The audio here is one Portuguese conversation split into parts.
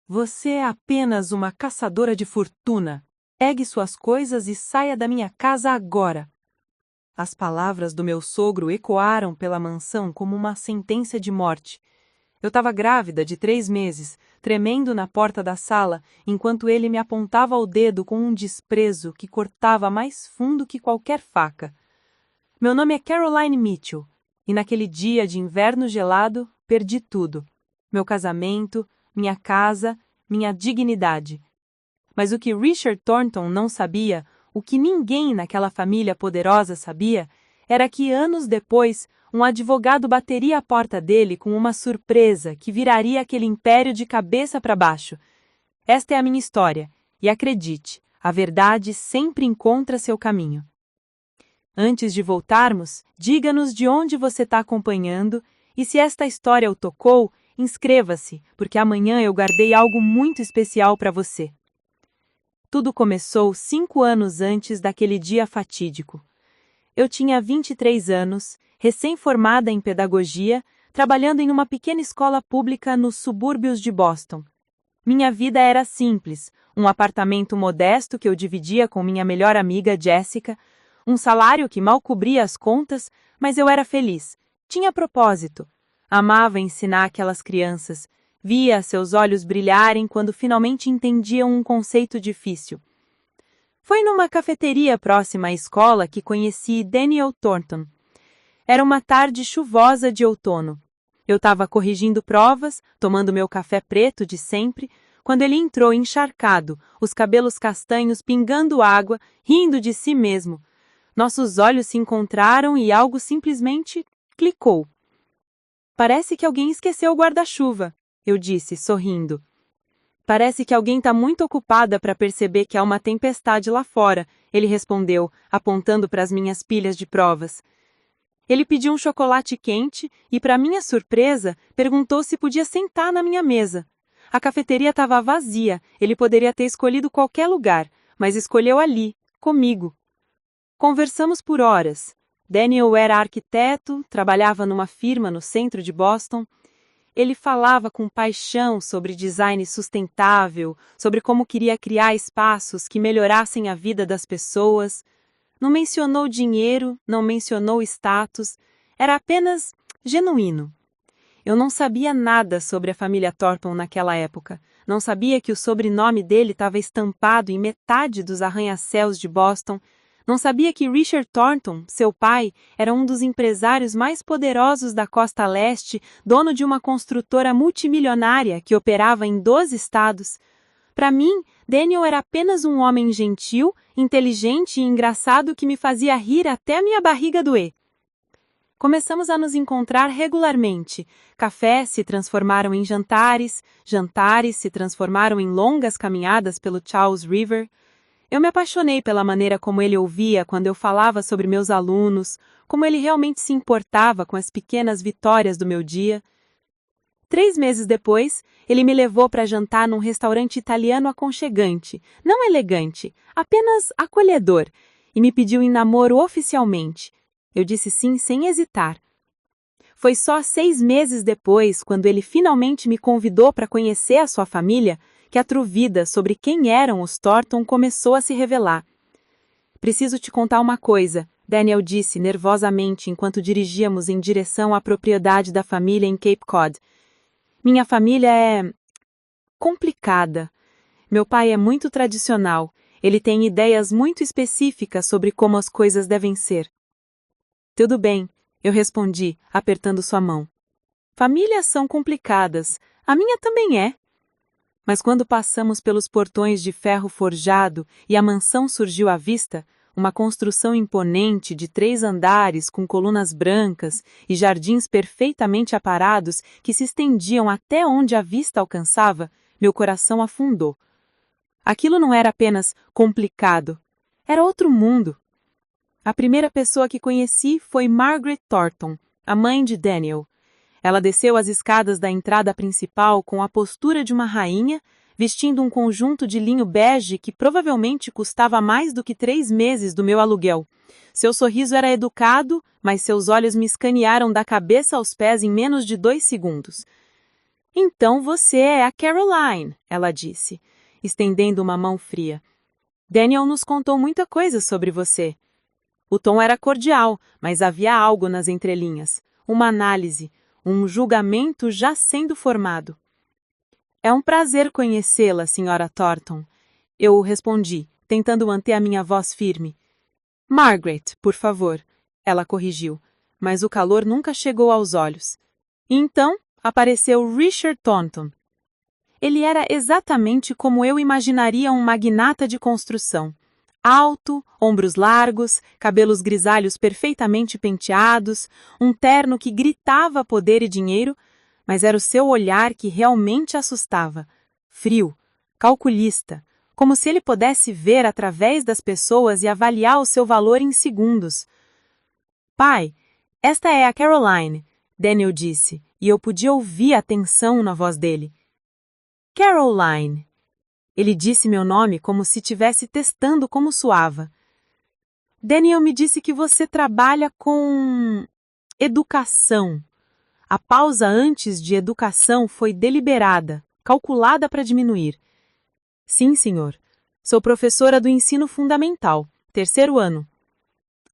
Você é apenas uma caçadora de fortuna. Pegue suas coisas e saia da minha casa agora. As palavras do meu sogro ecoaram pela mansão como uma sentença de morte. Eu estava grávida de 3 meses, tremendo na porta da sala, enquanto ele me apontava o dedo com um desprezo que cortava mais fundo que qualquer faca. Meu nome é Caroline Mitchell, e naquele dia de inverno gelado, perdi tudo. Meu casamento, minha casa, minha dignidade. Mas o que Richard Thornton não sabia, o que ninguém naquela família poderosa sabia, era que anos depois, um advogado bateria a porta dele com uma surpresa que viraria aquele império de cabeça para baixo. Esta é a minha história, e acredite, a verdade sempre encontra seu caminho. Antes de voltarmos, diga-nos de onde você está acompanhando, e se esta história o tocou, inscreva-se, porque amanhã eu guardei algo muito especial para você. Tudo começou 5 anos antes daquele dia fatídico. Eu tinha 23 anos, recém-formada em pedagogia, trabalhando em uma pequena escola pública nos subúrbios de Boston. Minha vida era simples, um apartamento modesto que eu dividia com minha melhor amiga Jessica, um salário que mal cobria as contas, mas eu era feliz, tinha propósito. Amava ensinar aquelas crianças, via seus olhos brilharem quando finalmente entendiam um conceito difícil. Foi numa cafeteria próxima à escola que conheci Daniel Thornton. Era uma tarde chuvosa de outono. Eu estava corrigindo provas, tomando meu café preto de sempre, quando ele entrou encharcado, os cabelos castanhos pingando água, rindo de si mesmo. Nossos olhos se encontraram e algo simplesmente clicou. Parece que alguém esqueceu o guarda-chuva, eu disse, sorrindo. Parece que alguém está muito ocupada para perceber que há uma tempestade lá fora, ele respondeu, apontando para as minhas pilhas de provas. Ele pediu um chocolate quente e, para minha surpresa, perguntou se podia sentar na minha mesa. A cafeteria estava vazia, ele poderia ter escolhido qualquer lugar, mas escolheu ali, comigo. Conversamos por horas. Daniel era arquiteto, trabalhava numa firma no centro de Boston. Ele falava com paixão sobre design sustentável, sobre como queria criar espaços que melhorassem a vida das pessoas. Não mencionou dinheiro, não mencionou status, era apenas genuíno. Eu não sabia nada sobre a família Thornton naquela época. Não sabia que o sobrenome dele estava estampado em metade dos arranha-céus de Boston. Não sabia que Richard Thornton, seu pai, era um dos empresários mais poderosos da Costa Leste, dono de uma construtora multimilionária que operava em 12 estados. Para mim, Daniel era apenas um homem gentil, inteligente e engraçado que me fazia rir até minha barriga doer. Começamos a nos encontrar regularmente. Cafés se transformaram em jantares, jantares se transformaram em longas caminhadas pelo Charles River. Eu me apaixonei pela maneira como ele ouvia quando eu falava sobre meus alunos, como ele realmente se importava com as pequenas vitórias do meu dia. 3 meses depois, ele me levou para jantar num restaurante italiano aconchegante, não elegante, apenas acolhedor, e me pediu em namoro oficialmente. Eu disse sim sem hesitar. Foi só 6 meses depois, quando ele finalmente me convidou para conhecer a sua família, que a truvida sobre quem eram os Thornton começou a se revelar. Preciso te contar uma coisa, Daniel disse nervosamente enquanto dirigíamos em direção à propriedade da família em Cape Cod. Minha família é complicada. Meu pai é muito tradicional. Ele tem ideias muito específicas sobre como as coisas devem ser. Tudo bem, eu respondi, apertando sua mão. Famílias são complicadas. A minha também é. Mas quando passamos pelos portões de ferro forjado e a mansão surgiu à vista, uma construção imponente de 3 andares com colunas brancas e jardins perfeitamente aparados que se estendiam até onde a vista alcançava, meu coração afundou. Aquilo não era apenas complicado, era outro mundo. A primeira pessoa que conheci foi Margaret Thornton, a mãe de Daniel. Ela desceu as escadas da entrada principal com a postura de uma rainha, vestindo um conjunto de linho bege que provavelmente custava mais do que 3 meses do meu aluguel. Seu sorriso era educado, mas seus olhos me escanearam da cabeça aos pés em menos de 2 segundos. Então você é a Caroline, ela disse, estendendo uma mão fria. Daniel nos contou muita coisa sobre você. O tom era cordial, mas havia algo nas entrelinhas, uma análise, um julgamento já sendo formado. É um prazer conhecê-la, Sra. Thornton. Eu respondi, tentando manter a minha voz firme. Margaret, por favor, ela corrigiu, mas o calor nunca chegou aos olhos. E então apareceu Richard Thornton. Ele era exatamente como eu imaginaria um magnata de construção. Alto, ombros largos, cabelos grisalhos perfeitamente penteados, um terno que gritava poder e dinheiro, mas era o seu olhar que realmente assustava. Frio, calculista, como se ele pudesse ver através das pessoas e avaliar o seu valor em segundos. Pai, esta é a Caroline, Daniel disse, e eu podia ouvir a tensão na voz dele. Caroline. Ele disse meu nome como se estivesse testando como soava. Daniel me disse que você trabalha com educação. A pausa antes de educação foi deliberada, calculada para diminuir. Sim, senhor. Sou professora do ensino fundamental, 3º ano.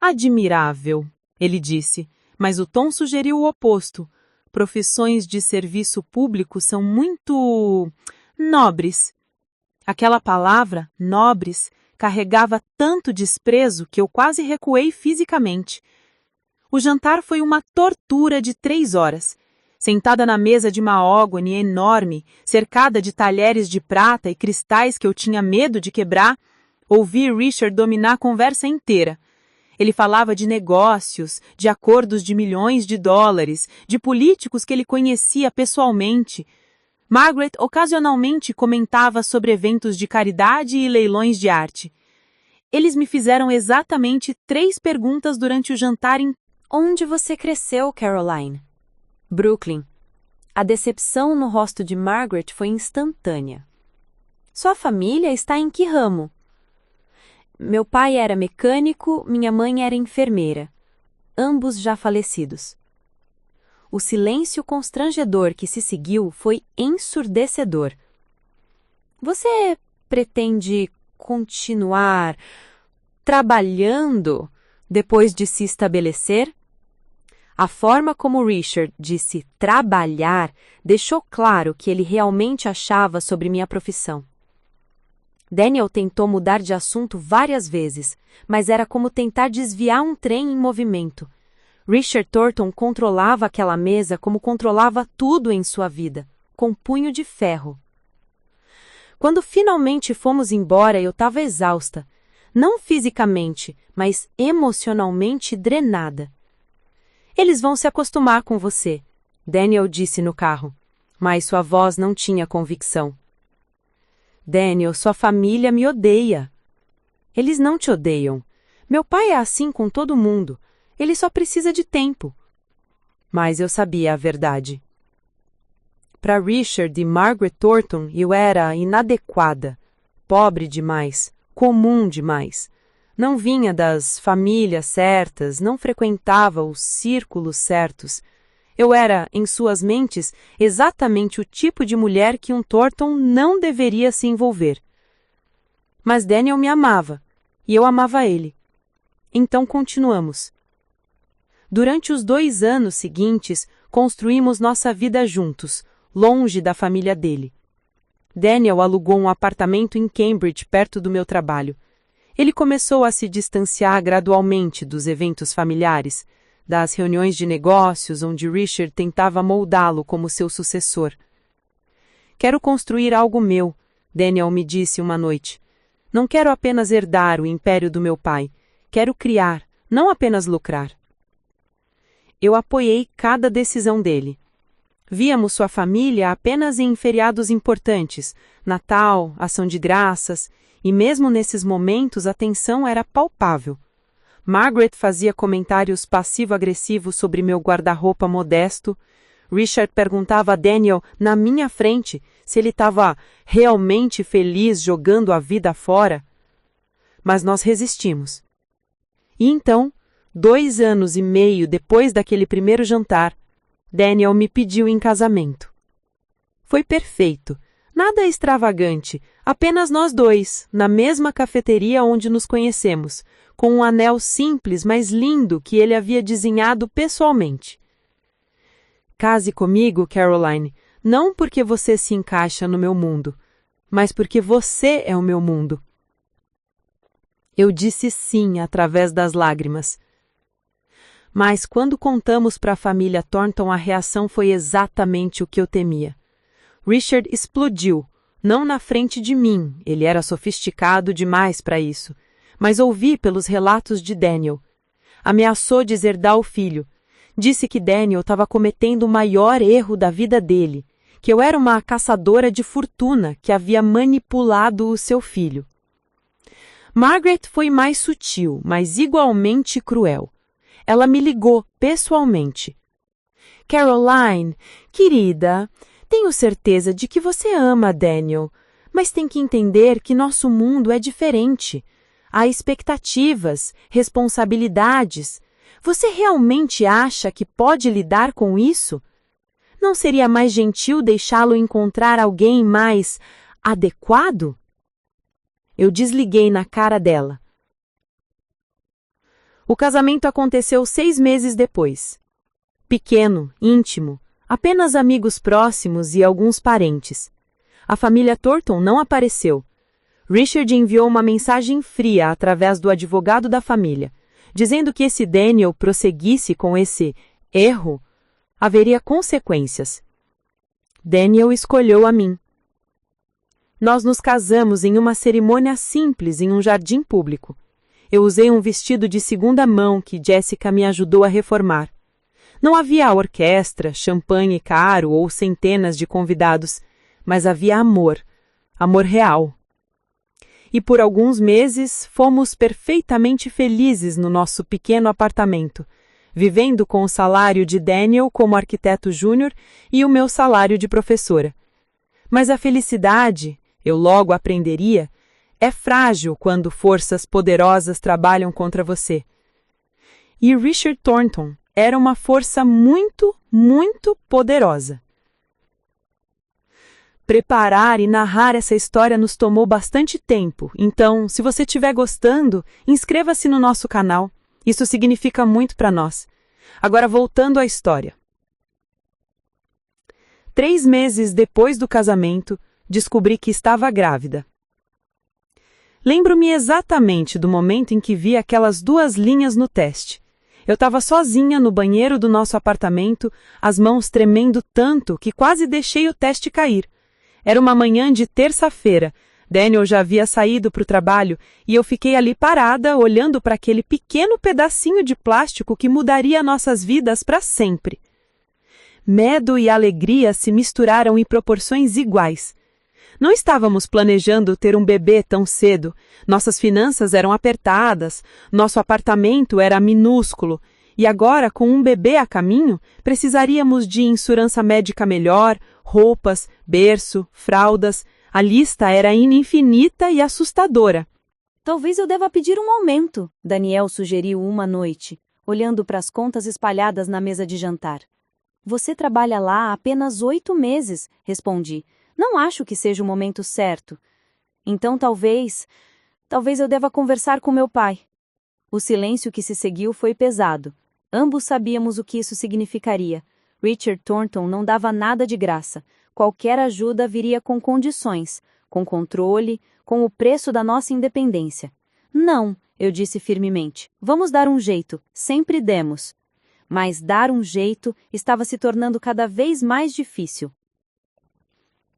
Admirável, ele disse, mas o tom sugeriu o oposto. Profissões de serviço público são muito nobres. Aquela palavra, nobres, carregava tanto desprezo que eu quase recuei fisicamente. O jantar foi uma tortura de 3 horas. Sentada na mesa de mahógani enorme, cercada de talheres de prata e cristais que eu tinha medo de quebrar, ouvi Richard dominar a conversa inteira. Ele falava de negócios, de acordos de milhões de dólares, de políticos que ele conhecia pessoalmente. Margaret ocasionalmente comentava sobre eventos de caridade e leilões de arte. Eles me fizeram exatamente 3 perguntas durante o jantar em... Onde você cresceu, Caroline? Brooklyn. A decepção no rosto de Margaret foi instantânea. Sua família está em que ramo? Meu pai era mecânico, minha mãe era enfermeira. Ambos já falecidos. O silêncio constrangedor que se seguiu foi ensurdecedor. Você pretende continuar trabalhando depois de se estabelecer? A forma como Richard disse trabalhar deixou claro que ele realmente achava sobre minha profissão. Daniel tentou mudar de assunto várias vezes, mas era como tentar desviar um trem em movimento. Richard Thornton controlava aquela mesa como controlava tudo em sua vida, com punho de ferro. Quando finalmente fomos embora, eu estava exausta. Não fisicamente, mas emocionalmente drenada. Eles vão se acostumar com você, Daniel disse no carro, mas sua voz não tinha convicção. Daniel, sua família me odeia. Eles não te odeiam. Meu pai é assim com todo mundo. Ele só precisa de tempo. Mas eu sabia a verdade. Para Richard e Margaret Thornton, eu era inadequada, pobre demais, comum demais. Não vinha das famílias certas, não frequentava os círculos certos. Eu era, em suas mentes, exatamente o tipo de mulher que um Thornton não deveria se envolver. Mas Daniel me amava, e eu amava ele. Então continuamos. Durante os 2 anos seguintes, construímos nossa vida juntos, longe da família dele. Daniel alugou um apartamento em Cambridge, perto do meu trabalho. Ele começou a se distanciar gradualmente dos eventos familiares, das reuniões de negócios onde Richard tentava moldá-lo como seu sucessor. Quero construir algo meu, Daniel me disse uma noite. Não quero apenas herdar o império do meu pai. Quero criar, não apenas lucrar. Eu apoiei cada decisão dele. Víamos sua família apenas em feriados importantes, Natal, Ação de Graças, e mesmo nesses momentos a tensão era palpável. Margaret fazia comentários passivo-agressivos sobre meu guarda-roupa modesto. Richard perguntava a Daniel, na minha frente, se ele estava realmente feliz jogando a vida fora. Mas nós resistimos. E então, 2 anos e meio depois daquele primeiro jantar, Daniel me pediu em casamento. Foi perfeito. Nada extravagante, apenas nós dois, na mesma cafeteria onde nos conhecemos, com um anel simples, mas lindo que ele havia desenhado pessoalmente. Case comigo, Caroline, não porque você se encaixa no meu mundo, mas porque você é o meu mundo. Eu disse sim através das lágrimas. Mas quando contamos para a família Thornton, a reação foi exatamente o que eu temia. Richard explodiu, não na frente de mim, ele era sofisticado demais para isso, mas ouvi pelos relatos de Daniel. Ameaçou deserdar o filho. Disse que Daniel estava cometendo o maior erro da vida dele, que eu era uma caçadora de fortuna que havia manipulado o seu filho. Margaret foi mais sutil, mas igualmente cruel. Ela me ligou pessoalmente. Caroline, querida, tenho certeza de que você ama Daniel, mas tem que entender que nosso mundo é diferente. Há expectativas, responsabilidades. Você realmente acha que pode lidar com isso? Não seria mais gentil deixá-lo encontrar alguém mais adequado? Eu desliguei na cara dela. O casamento aconteceu 6 meses depois. Pequeno, íntimo, apenas amigos próximos e alguns parentes. A família Thornton não apareceu. Richard enviou uma mensagem fria através do advogado da família, dizendo que se Daniel prosseguisse com esse erro, haveria consequências. Daniel escolheu a mim. Nós nos casamos em uma cerimônia simples em um jardim público. Eu usei um vestido de segunda mão que Jessica me ajudou a reformar. Não havia orquestra, champanhe caro ou centenas de convidados, mas havia amor, amor real. E por alguns meses fomos perfeitamente felizes no nosso pequeno apartamento, vivendo com o salário de Daniel como arquiteto júnior e o meu salário de professora. Mas a felicidade, eu logo aprenderia, é frágil quando forças poderosas trabalham contra você. E Richard Thornton era uma força muito, muito poderosa. Preparar e narrar essa história nos tomou bastante tempo, então, se você estiver gostando, inscreva-se no nosso canal. Isso significa muito para nós. Agora, voltando à história. 3 meses depois do casamento, descobri que estava grávida. Lembro-me exatamente do momento em que vi aquelas 2 linhas no teste. Eu estava sozinha no banheiro do nosso apartamento, as mãos tremendo tanto que quase deixei o teste cair. Era uma manhã de terça-feira. Daniel já havia saído para o trabalho e eu fiquei ali parada, olhando para aquele pequeno pedacinho de plástico que mudaria nossas vidas para sempre. Medo e alegria se misturaram em proporções iguais. Não estávamos planejando ter um bebê tão cedo. Nossas finanças eram apertadas, nosso apartamento era minúsculo, e agora, com um bebê a caminho, precisaríamos de insurância médica melhor, roupas, berço, fraldas. A lista era infinita e assustadora. Talvez eu deva pedir um aumento, Daniel sugeriu uma noite, olhando para as contas espalhadas na mesa de jantar. Você trabalha lá há apenas 8 meses, respondi. Não acho que seja o momento certo. Então talvez eu deva conversar com meu pai. O silêncio que se seguiu foi pesado. Ambos sabíamos o que isso significaria. Richard Thornton não dava nada de graça. Qualquer ajuda viria com condições, com controle, com o preço da nossa independência. Não, eu disse firmemente. Vamos dar um jeito. Sempre demos. Mas dar um jeito estava se tornando cada vez mais difícil.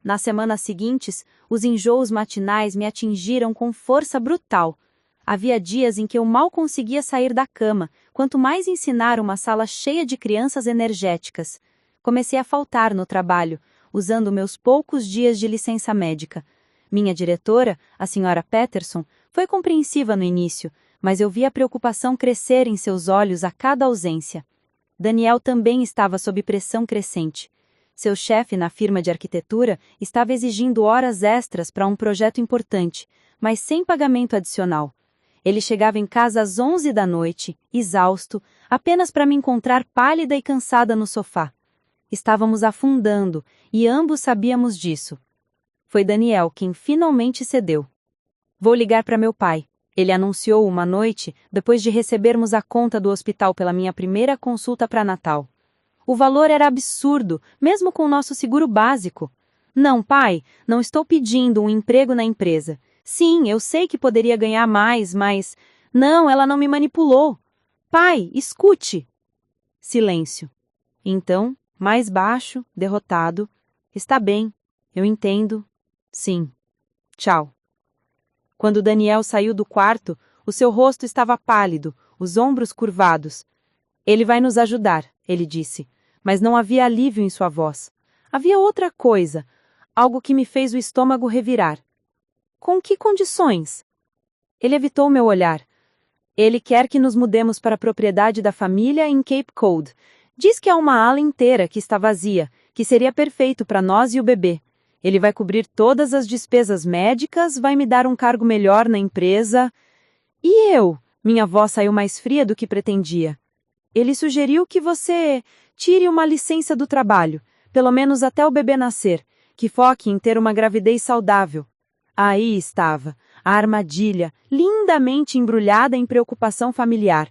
Nas semanas seguintes, os enjoos matinais me atingiram com força brutal. Havia dias em que eu mal conseguia sair da cama, quanto mais ensinar uma sala cheia de crianças energéticas. Comecei a faltar no trabalho, usando meus poucos dias de licença médica. Minha diretora, a Sra. Peterson, foi compreensiva no início, mas eu vi a preocupação crescer em seus olhos a cada ausência. Daniel também estava sob pressão crescente. Seu chefe na firma de arquitetura estava exigindo horas extras para um projeto importante, mas sem pagamento adicional. Ele chegava em casa às 11 da noite, exausto, apenas para me encontrar pálida e cansada no sofá. Estávamos afundando e ambos sabíamos disso. Foi Daniel quem finalmente cedeu. Vou ligar para meu pai. Ele anunciou uma noite depois de recebermos a conta do hospital pela minha primeira consulta pré-natal. O valor era absurdo, mesmo com o nosso seguro básico. Não, pai, não estou pedindo um emprego na empresa. Sim, eu sei que poderia ganhar mais, mas... Não, ela não me manipulou. Pai, escute. Silêncio. Então, mais baixo, derrotado. Está bem, eu entendo. Sim. Tchau. Quando Daniel saiu do quarto, o seu rosto estava pálido, os ombros curvados. Ele vai nos ajudar, ele disse, mas não havia alívio em sua voz. Havia outra coisa, algo que me fez o estômago revirar. Com que condições? Ele evitou meu olhar. Ele quer que nos mudemos para a propriedade da família em Cape Cod. Diz que há uma ala inteira que está vazia, que seria perfeito para nós e o bebê. Ele vai cobrir todas as despesas médicas, vai me dar um cargo melhor na empresa. E eu? Minha voz saiu mais fria do que pretendia. Ele sugeriu que você tire uma licença do trabalho, pelo menos até o bebê nascer, que foque em ter uma gravidez saudável. Aí estava, a armadilha, lindamente embrulhada em preocupação familiar.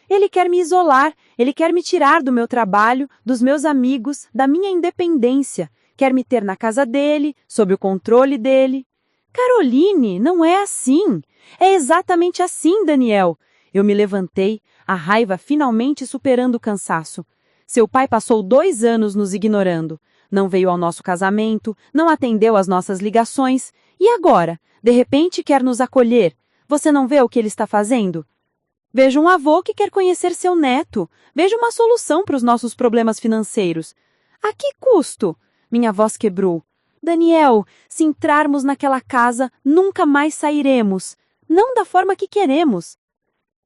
Ele quer me isolar, ele quer me tirar do meu trabalho, dos meus amigos, da minha independência. Quer me ter na casa dele, sob o controle dele. Caroline, não é assim. É exatamente assim, Daniel. Eu me levantei, a raiva finalmente superando o cansaço. Seu pai passou 2 anos nos ignorando. Não veio ao nosso casamento, não atendeu às nossas ligações. E agora? De repente quer nos acolher. Você não vê o que ele está fazendo? Vejo um avô que quer conhecer seu neto. Vejo uma solução para os nossos problemas financeiros. A que custo? Minha voz quebrou. Daniel, se entrarmos naquela casa, nunca mais sairemos. Não da forma que queremos.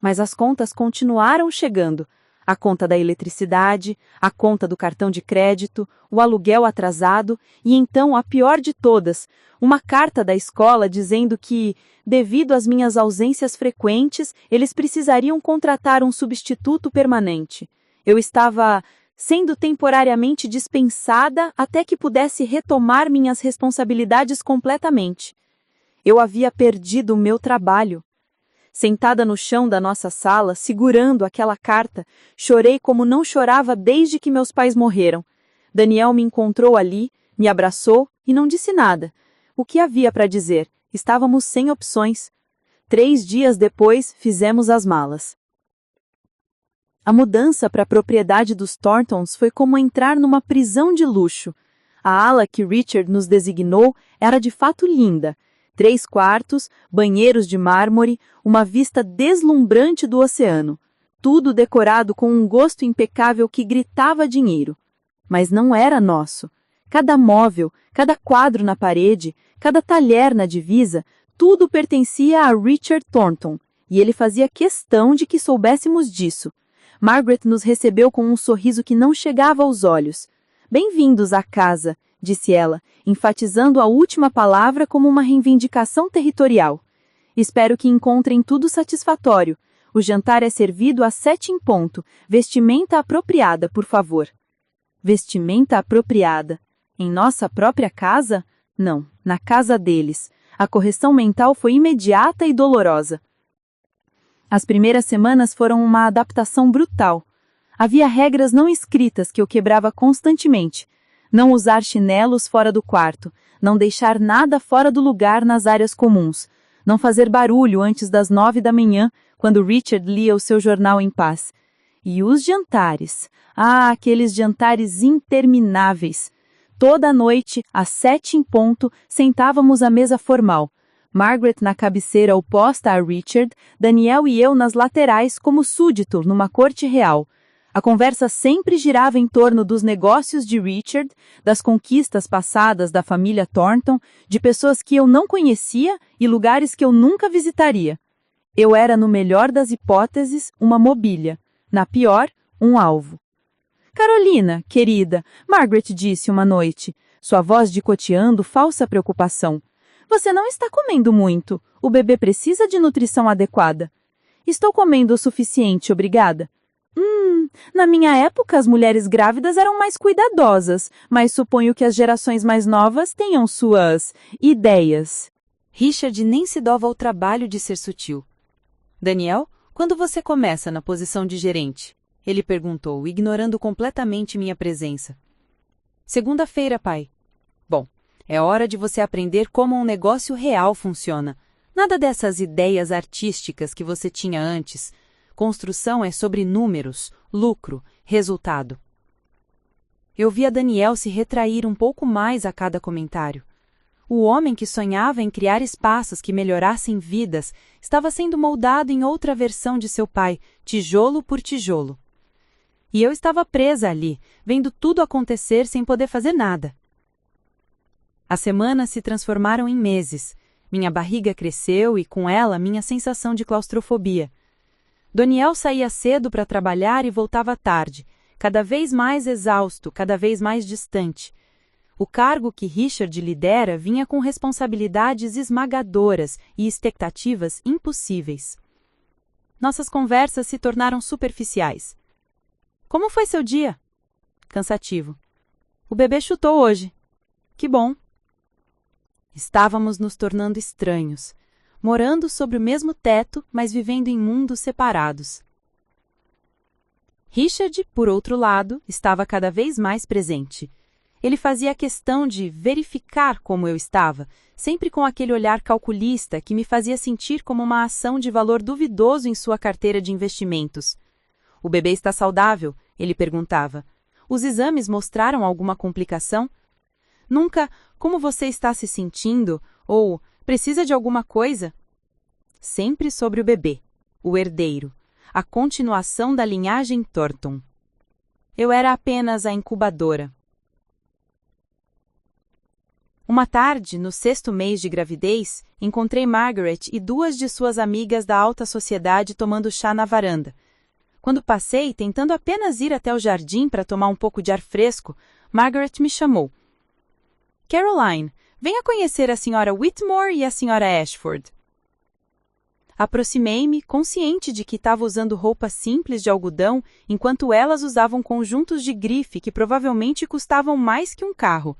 Mas as contas continuaram chegando. A conta da eletricidade, a conta do cartão de crédito, o aluguel atrasado e então a pior de todas, uma carta da escola dizendo que, devido às minhas ausências frequentes, eles precisariam contratar um substituto permanente. Eu estava sendo temporariamente dispensada até que pudesse retomar minhas responsabilidades completamente. Eu havia perdido o meu trabalho. Sentada no chão da nossa sala, segurando aquela carta, chorei como não chorava desde que meus pais morreram. Daniel me encontrou ali, me abraçou e não disse nada. O que havia para dizer? Estávamos sem opções. 3 dias depois, fizemos as malas. A mudança para a propriedade dos Thorntons foi como entrar numa prisão de luxo. A ala que Richard nos designou era de fato linda. 3 quartos, banheiros de mármore, uma vista deslumbrante do oceano. Tudo decorado com um gosto impecável que gritava dinheiro. Mas não era nosso. Cada móvel, cada quadro na parede, cada talher na divisa, tudo pertencia a Richard Thornton, e ele fazia questão de que soubéssemos disso. Margaret nos recebeu com um sorriso que não chegava aos olhos. Bem-vindos à casa, disse ela, enfatizando a última palavra como uma reivindicação territorial. Espero que encontrem tudo satisfatório. O jantar é servido às 7 em ponto. Vestimenta apropriada, por favor. Vestimenta apropriada. Em nossa própria casa? Não, na casa deles. A correção mental foi imediata e dolorosa. As primeiras semanas foram uma adaptação brutal. Havia regras não escritas que eu quebrava constantemente. Não usar chinelos fora do quarto, não deixar nada fora do lugar nas áreas comuns, não fazer barulho antes das 9 da manhã, quando Richard lia o seu jornal em paz. E os jantares. Ah, aqueles jantares intermináveis. Toda noite, às 7 em ponto, sentávamos à mesa formal. Margaret na cabeceira oposta a Richard, Daniel e eu nas laterais como súdito numa corte real. A conversa sempre girava em torno dos negócios de Richard, das conquistas passadas da família Thornton, de pessoas que eu não conhecia e lugares que eu nunca visitaria. Eu era, no melhor das hipóteses, uma mobília. Na pior, um alvo. Carolina, querida, Margaret disse uma noite, sua voz dicoteando falsa preocupação. Você não está comendo muito. O bebê precisa de nutrição adequada. Estou comendo o suficiente, obrigada. Na minha época, as mulheres grávidas eram mais cuidadosas, mas suponho que as gerações mais novas tenham suas ideias. Richard nem se dava ao trabalho de ser sutil. Daniel, quando você começa na posição de gerente? Ele perguntou, ignorando completamente minha presença. Segunda-feira, pai. Bom, é hora de você aprender como um negócio real funciona. Nada dessas ideias artísticas que você tinha antes. Construção é sobre números, lucro, resultado. Eu via Daniel se retrair um pouco mais a cada comentário. O homem que sonhava em criar espaços que melhorassem vidas estava sendo moldado em outra versão de seu pai, tijolo por tijolo. E eu estava presa ali, vendo tudo acontecer sem poder fazer nada. As semanas se transformaram em meses. Minha barriga cresceu e, com ela, minha sensação de claustrofobia. Daniel saía cedo para trabalhar e voltava tarde, cada vez mais exausto, cada vez mais distante. O cargo que Richard lidera vinha com responsabilidades esmagadoras e expectativas impossíveis. Nossas conversas se tornaram superficiais. Como foi seu dia? Cansativo. O bebê chutou hoje. Que bom. Estávamos nos tornando estranhos, morando sobre o mesmo teto, mas vivendo em mundos separados. Richard, por outro lado, estava cada vez mais presente. Ele fazia questão de verificar como eu estava, sempre com aquele olhar calculista que me fazia sentir como uma ação de valor duvidoso em sua carteira de investimentos. O bebê está saudável? Ele perguntava. Os exames mostraram alguma complicação? Nunca, como você está se sentindo? Ou, precisa de alguma coisa? Sempre sobre o bebê, o herdeiro, a continuação da linhagem Thornton. Eu era apenas a incubadora. Uma tarde, no 6º mês de gravidez, encontrei Margaret e 2 de suas amigas da alta sociedade tomando chá na varanda. Quando passei, tentando apenas ir até o jardim para tomar um pouco de ar fresco, Margaret me chamou. Caroline, venha conhecer a Sra. Whitmore e a Sra. Ashford. Aproximei-me, consciente de que estava usando roupas simples de algodão, enquanto elas usavam conjuntos de grife que provavelmente custavam mais que um carro.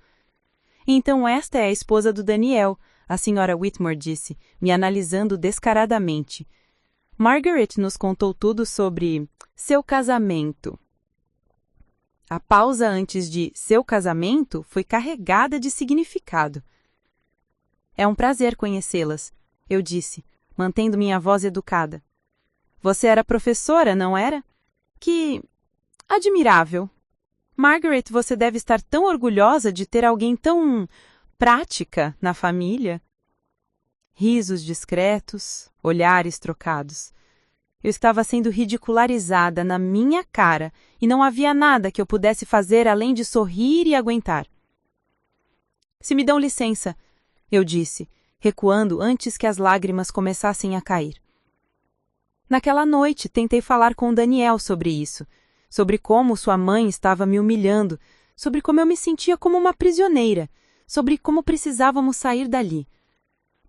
Então esta é a esposa do Daniel, a Sra. Whitmore disse, me analisando descaradamente. Margaret nos contou tudo sobre seu casamento. A pausa antes de seu casamento foi carregada de significado. É um prazer conhecê-las, eu disse, mantendo minha voz educada. Você era professora, não era? Que admirável. Margaret, você deve estar tão orgulhosa de ter alguém tão prática na família. Risos discretos, olhares trocados. Eu estava sendo ridicularizada na minha cara e não havia nada que eu pudesse fazer além de sorrir e aguentar. Se me dão licença, eu disse, recuando antes que as lágrimas começassem a cair. Naquela noite, tentei falar com Daniel sobre isso, sobre como sua mãe estava me humilhando, sobre como eu me sentia como uma prisioneira, sobre como precisávamos sair dali.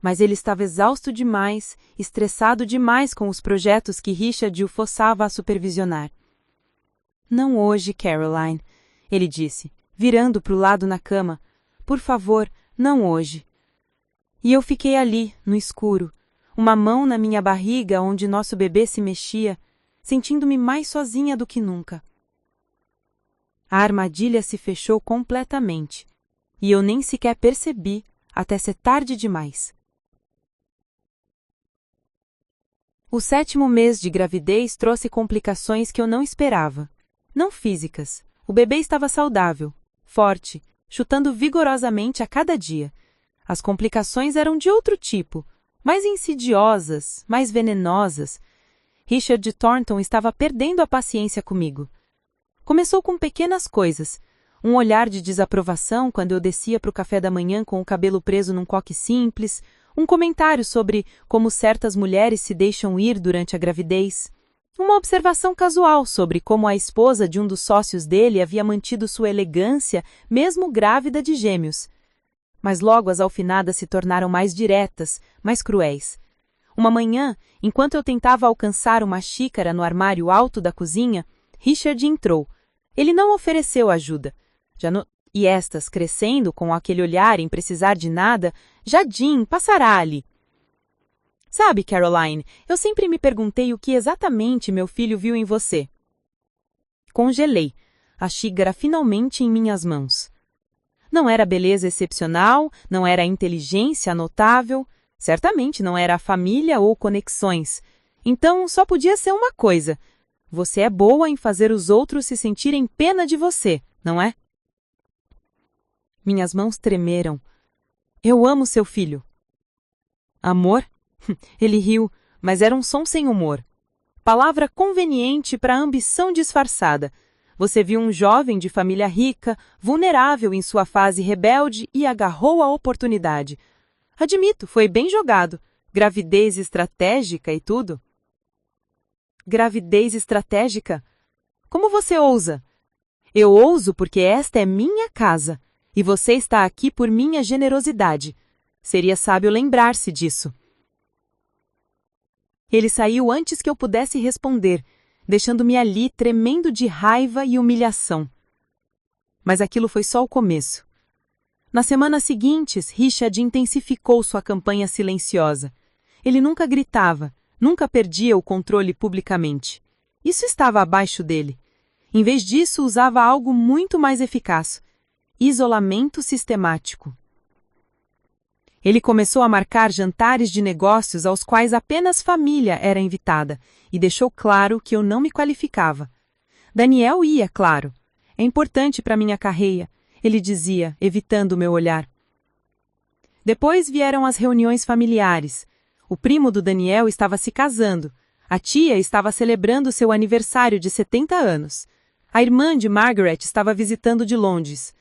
Mas ele estava exausto demais, estressado demais com os projetos que Richard o forçava a supervisionar. Não hoje, Caroline, ele disse, virando para o lado na cama. Por favor, não hoje. E eu fiquei ali, no escuro, uma mão na minha barriga onde nosso bebê se mexia, sentindo-me mais sozinha do que nunca. A armadilha se fechou completamente, e eu nem sequer percebi até ser tarde demais. O 7º mês de gravidez trouxe complicações que eu não esperava. Não físicas. O bebê estava saudável, forte, chutando vigorosamente a cada dia. As complicações eram de outro tipo, mais insidiosas, mais venenosas. Richard Thornton estava perdendo a paciência comigo. Começou com pequenas coisas. Um olhar de desaprovação quando eu descia para o café da manhã com o cabelo preso num coque simples, um comentário sobre como certas mulheres se deixam ir durante a gravidez, uma observação casual sobre como a esposa de um dos sócios dele havia mantido sua elegância mesmo grávida de gêmeos. Mas logo as alfinadas se tornaram mais diretas, mais cruéis. Uma manhã, enquanto eu tentava alcançar uma xícara no armário alto da cozinha, Richard entrou. Ele não ofereceu ajuda. E estas, crescendo com aquele olhar em precisar de nada, Jean passará ali. Sabe, Caroline, eu sempre me perguntei o que exatamente meu filho viu em você. Congelei, a xícara finalmente em minhas mãos. Não era beleza excepcional, não era inteligência notável, certamente não era a família ou conexões. Então só podia ser uma coisa. Você é boa em fazer os outros se sentirem pena de você, não é? Minhas mãos tremeram. Eu amo seu filho. Amor? Ele riu, mas era um som sem humor. Palavra conveniente para ambição disfarçada. Você viu um jovem de família rica, vulnerável em sua fase rebelde e agarrou a oportunidade. Admito, foi bem jogado. Gravidez estratégica e tudo. Gravidez estratégica? Como você ousa? Eu ouso porque esta é minha casa, e você está aqui por minha generosidade. Seria sábio lembrar-se disso. Ele saiu antes que eu pudesse responder, deixando-me ali tremendo de raiva e humilhação. Mas aquilo foi só o começo. Nas semanas seguintes, Richard intensificou sua campanha silenciosa. Ele nunca gritava, nunca perdia o controle publicamente. Isso estava abaixo dele. Em vez disso, usava algo muito mais eficaz: isolamento sistemático. Ele começou a marcar jantares de negócios aos quais apenas família era invitada e deixou claro que eu não me qualificava. Daniel ia, claro. É importante para minha carreira, ele dizia, evitando o meu olhar. Depois vieram as reuniões familiares. O primo do Daniel estava se casando. A tia estava celebrando seu aniversário de 70 anos. A irmã de Margaret estava visitando de Londres.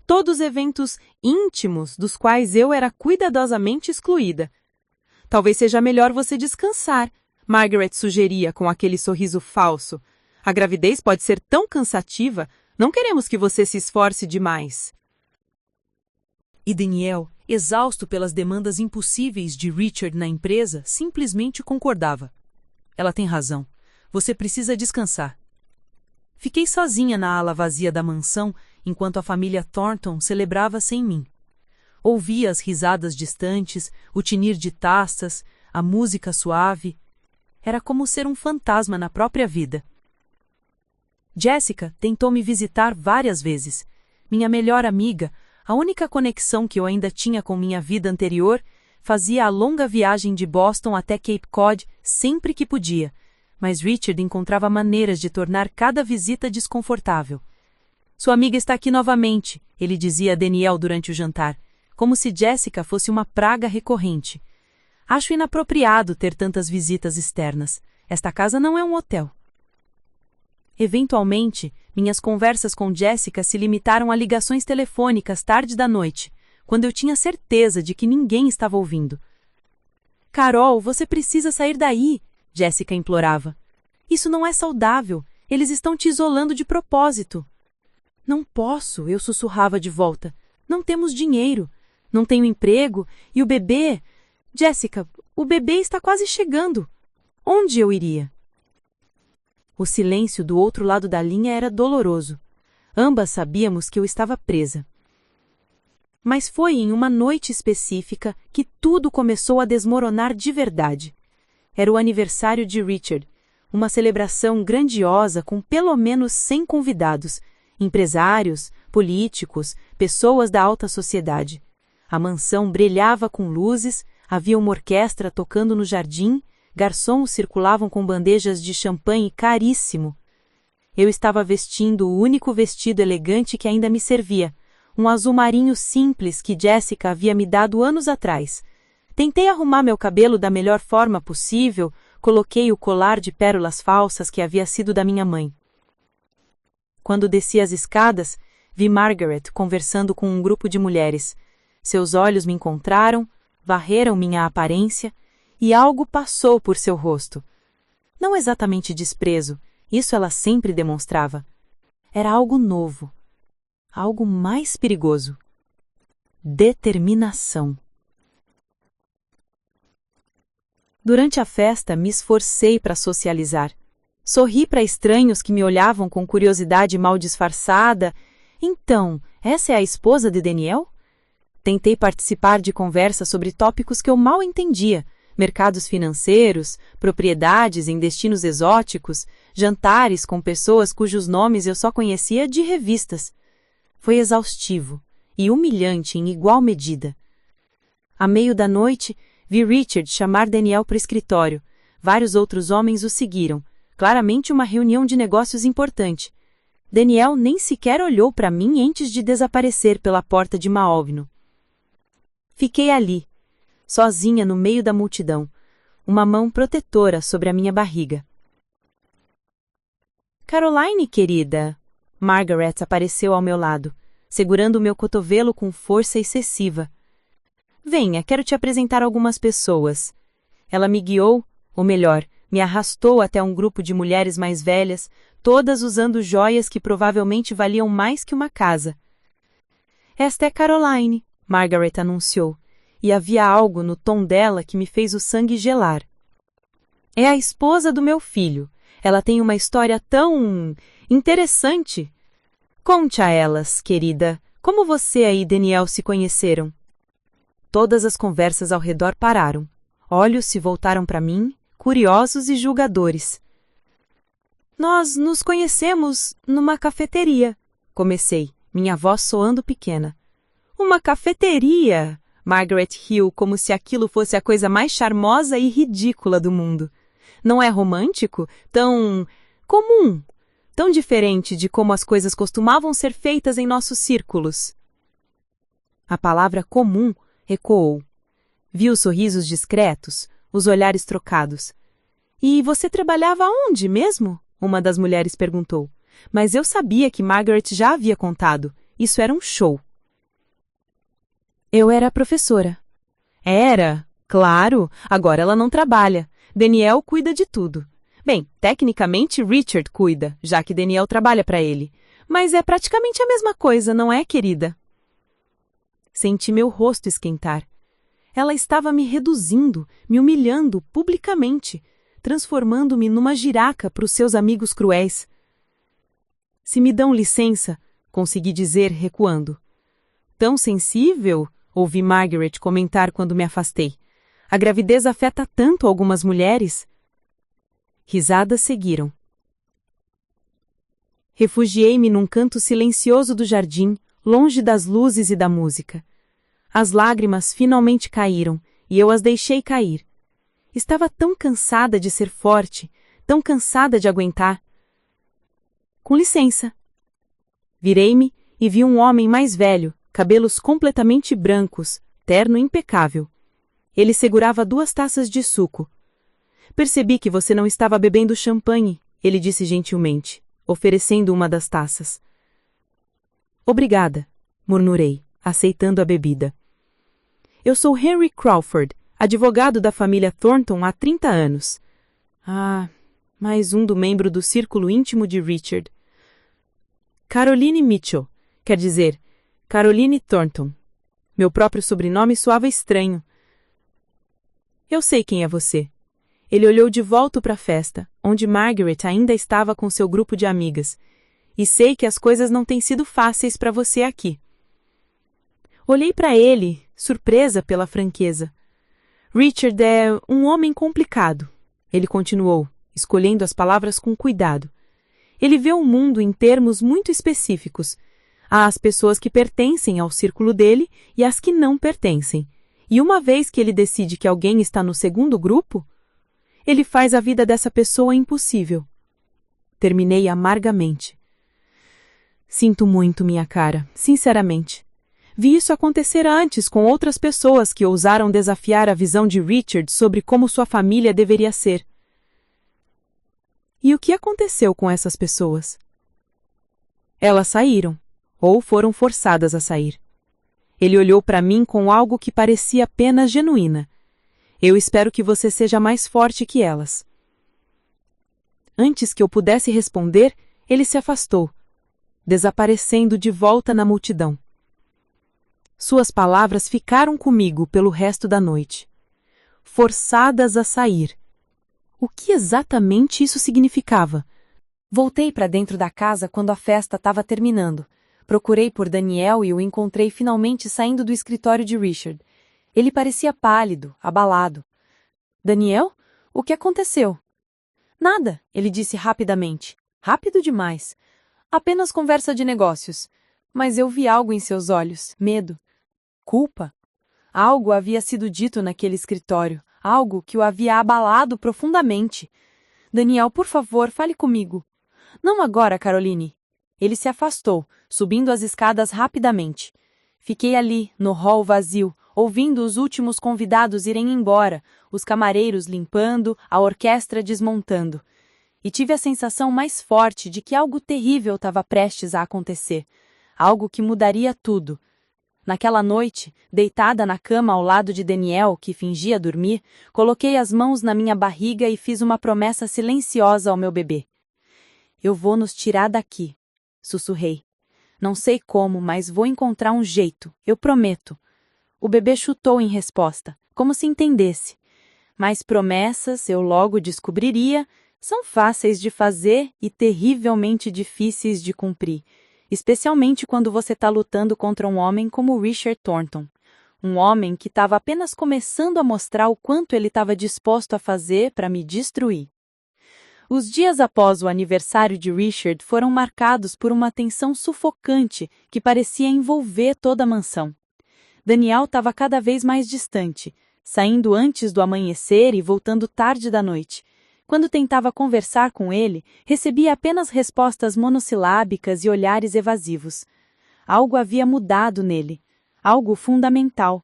Todos eventos íntimos dos quais eu era cuidadosamente excluída. Talvez seja melhor você descansar, Margaret sugeria com aquele sorriso falso. A gravidez pode ser tão cansativa, não queremos que você se esforce demais. E Daniel, exausto pelas demandas impossíveis de Richard na empresa, simplesmente concordava. Ela tem razão. Você precisa descansar. Fiquei sozinha na ala vazia da mansão, enquanto a família Thornton celebrava sem mim. Ouvia as risadas distantes, o tinir de taças, a música suave. Era como ser um fantasma na própria vida. Jessica tentou me visitar várias vezes. Minha melhor amiga, a única conexão que eu ainda tinha com minha vida anterior, fazia a longa viagem de Boston até Cape Cod sempre que podia, mas Richard encontrava maneiras de tornar cada visita desconfortável. Sua amiga está aqui novamente, ele dizia a Daniel durante o jantar, como se Jessica fosse uma praga recorrente. Acho inapropriado ter tantas visitas externas. Esta casa não é um hotel. Eventualmente, minhas conversas com Jessica se limitaram a ligações telefônicas tarde da noite, quando eu tinha certeza de que ninguém estava ouvindo. Carol, você precisa sair daí, Jessica implorava. Isso não é saudável. Eles estão te isolando de propósito. Não posso, eu sussurrava de volta. Não temos dinheiro. Não tenho emprego. E o bebê... Jessica, o bebê está quase chegando. Onde eu iria? O silêncio do outro lado da linha era doloroso. Ambas sabíamos que eu estava presa. Mas foi em uma noite específica que tudo começou a desmoronar de verdade. Era o aniversário de Richard, uma celebração grandiosa com pelo menos 100 convidados, empresários, políticos, pessoas da alta sociedade. A mansão brilhava com luzes, havia uma orquestra tocando no jardim, garçons circulavam com bandejas de champanhe caríssimo. Eu estava vestindo o único vestido elegante que ainda me servia, um azul marinho simples que Jessica havia me dado anos atrás. Tentei arrumar meu cabelo da melhor forma possível, coloquei o colar de pérolas falsas que havia sido da minha mãe. Quando desci as escadas, vi Margaret conversando com um grupo de mulheres. Seus olhos me encontraram, varreram minha aparência, e algo passou por seu rosto. Não exatamente desprezo, isso ela sempre demonstrava. Era algo novo, algo mais perigoso. Determinação. Durante a festa, me esforcei para socializar. Sorri para estranhos que me olhavam com curiosidade mal disfarçada. Então, essa é a esposa de Daniel? Tentei participar de conversas sobre tópicos que eu mal entendia: mercados financeiros, propriedades em destinos exóticos, jantares com pessoas cujos nomes eu só conhecia de revistas. Foi exaustivo e humilhante em igual medida. À meio da noite, vi Richard chamar Daniel para o escritório. Vários outros homens o seguiram, claramente uma reunião de negócios importante. Daniel nem sequer olhou para mim antes de desaparecer pela porta de Maóvino. Fiquei ali, sozinha no meio da multidão, uma mão protetora sobre a minha barriga. Caroline, querida, Margaret apareceu ao meu lado, segurando o meu cotovelo com força excessiva. Venha, quero te apresentar algumas pessoas. Ela me guiou, ou melhor, me arrastou até um grupo de mulheres mais velhas, todas usando joias que provavelmente valiam mais que uma casa. Esta é Caroline, Margaret anunciou, e havia algo no tom dela que me fez o sangue gelar. É a esposa do meu filho. Ela tem uma história tão interessante. Conte a elas, querida, como você e Daniel se conheceram. Todas as conversas ao redor pararam. Olhos se voltaram para mim, curiosos e julgadores. Nós nos conhecemos numa cafeteria, comecei, minha voz soando pequena. Uma cafeteria! Margaret riu como se aquilo fosse a coisa mais charmosa e ridícula do mundo. Não é romântico? Tão comum, tão diferente de como as coisas costumavam ser feitas em nossos círculos. A palavra comum ecoou. Vi os sorrisos discretos, os olhares trocados. E você trabalhava onde mesmo? Uma das mulheres perguntou. Mas eu sabia que Margaret já havia contado. Isso era um show. Eu era professora. Era? Claro. Agora ela não trabalha. Daniel cuida de tudo. Bem, tecnicamente Richard cuida, já que Daniel trabalha para ele. Mas é praticamente a mesma coisa, não é, querida? Senti meu rosto esquentar. Ela estava me reduzindo, me humilhando publicamente, transformando-me numa giraca para os seus amigos cruéis. Se me dão licença, consegui dizer, recuando. Tão sensível? Ouvi Margaret comentar quando me afastei. A gravidez afeta tanto algumas mulheres. Risadas seguiram. Refugiei-me num canto silencioso do jardim, longe das luzes e da música. As lágrimas finalmente caíram, e eu as deixei cair. Estava tão cansada de ser forte, tão cansada de aguentar. Com licença. Virei-me e vi um homem mais velho, cabelos completamente brancos, terno impecável. Ele segurava 2 taças de suco. Percebi que você não estava bebendo champanhe, ele disse gentilmente, oferecendo uma das taças. Obrigada, murmurei, aceitando a bebida. Eu sou Henry Crawford, advogado da família Thornton há 30 anos. Ah, mais um membro do círculo íntimo de Richard. Caroline Mitchell, quer dizer, Caroline Thornton. Meu próprio sobrenome soava estranho. Eu sei quem é você. Ele olhou de volta para a festa, onde Margaret ainda estava com seu grupo de amigas. E sei que as coisas não têm sido fáceis para você aqui. Olhei para ele, surpresa pela franqueza. Richard é um homem complicado, ele continuou, escolhendo as palavras com cuidado. Ele vê o mundo em termos muito específicos. Há as pessoas que pertencem ao círculo dele e as que não pertencem. E uma vez que ele decide que alguém está no segundo grupo, ele faz a vida dessa pessoa impossível. Terminei amargamente. Sinto muito, minha cara, sinceramente. Vi isso acontecer antes com outras pessoas que ousaram desafiar a visão de Richard sobre como sua família deveria ser. E o que aconteceu com essas pessoas? Elas saíram, ou foram forçadas a sair. Ele olhou para mim com algo que parecia apenas genuína. Eu espero que você seja mais forte que elas. Antes que eu pudesse responder, ele se afastou, desaparecendo de volta na multidão. Suas palavras ficaram comigo pelo resto da noite. Forçadas a sair. O que exatamente isso significava? Voltei para dentro da casa quando a festa estava terminando. Procurei por Daniel e o encontrei finalmente saindo do escritório de Richard. Ele parecia pálido, abalado. Daniel? O que aconteceu? Nada, ele disse rapidamente. Rápido demais. Apenas conversa de negócios. Mas eu vi algo em seus olhos, medo. Culpa? Algo havia sido dito naquele escritório, algo que o havia abalado profundamente. Daniel, por favor, fale comigo. Não agora, Caroline. Ele se afastou, subindo as escadas rapidamente. Fiquei ali, no hall vazio, ouvindo os últimos convidados irem embora, os camareiros limpando, a orquestra desmontando. E tive a sensação mais forte de que algo terrível estava prestes a acontecer. Algo que mudaria tudo. Naquela noite, deitada na cama ao lado de Daniel, que fingia dormir, coloquei as mãos na minha barriga e fiz uma promessa silenciosa ao meu bebê. Eu vou nos tirar daqui, sussurrei. Não sei como, mas vou encontrar um jeito, eu prometo. O bebê chutou em resposta, como se entendesse. Mas promessas, eu logo descobriria, são fáceis de fazer e terrivelmente difíceis de cumprir, especialmente quando você está lutando contra um homem como Richard Thornton. Um homem que estava apenas começando a mostrar o quanto ele estava disposto a fazer para me destruir. Os dias após o aniversário de Richard foram marcados por uma tensão sufocante que parecia envolver toda a mansão. Daniel estava cada vez mais distante, saindo antes do amanhecer e voltando tarde da noite. Quando tentava conversar com ele, recebia apenas respostas monossilábicas e olhares evasivos. Algo havia mudado nele, algo fundamental.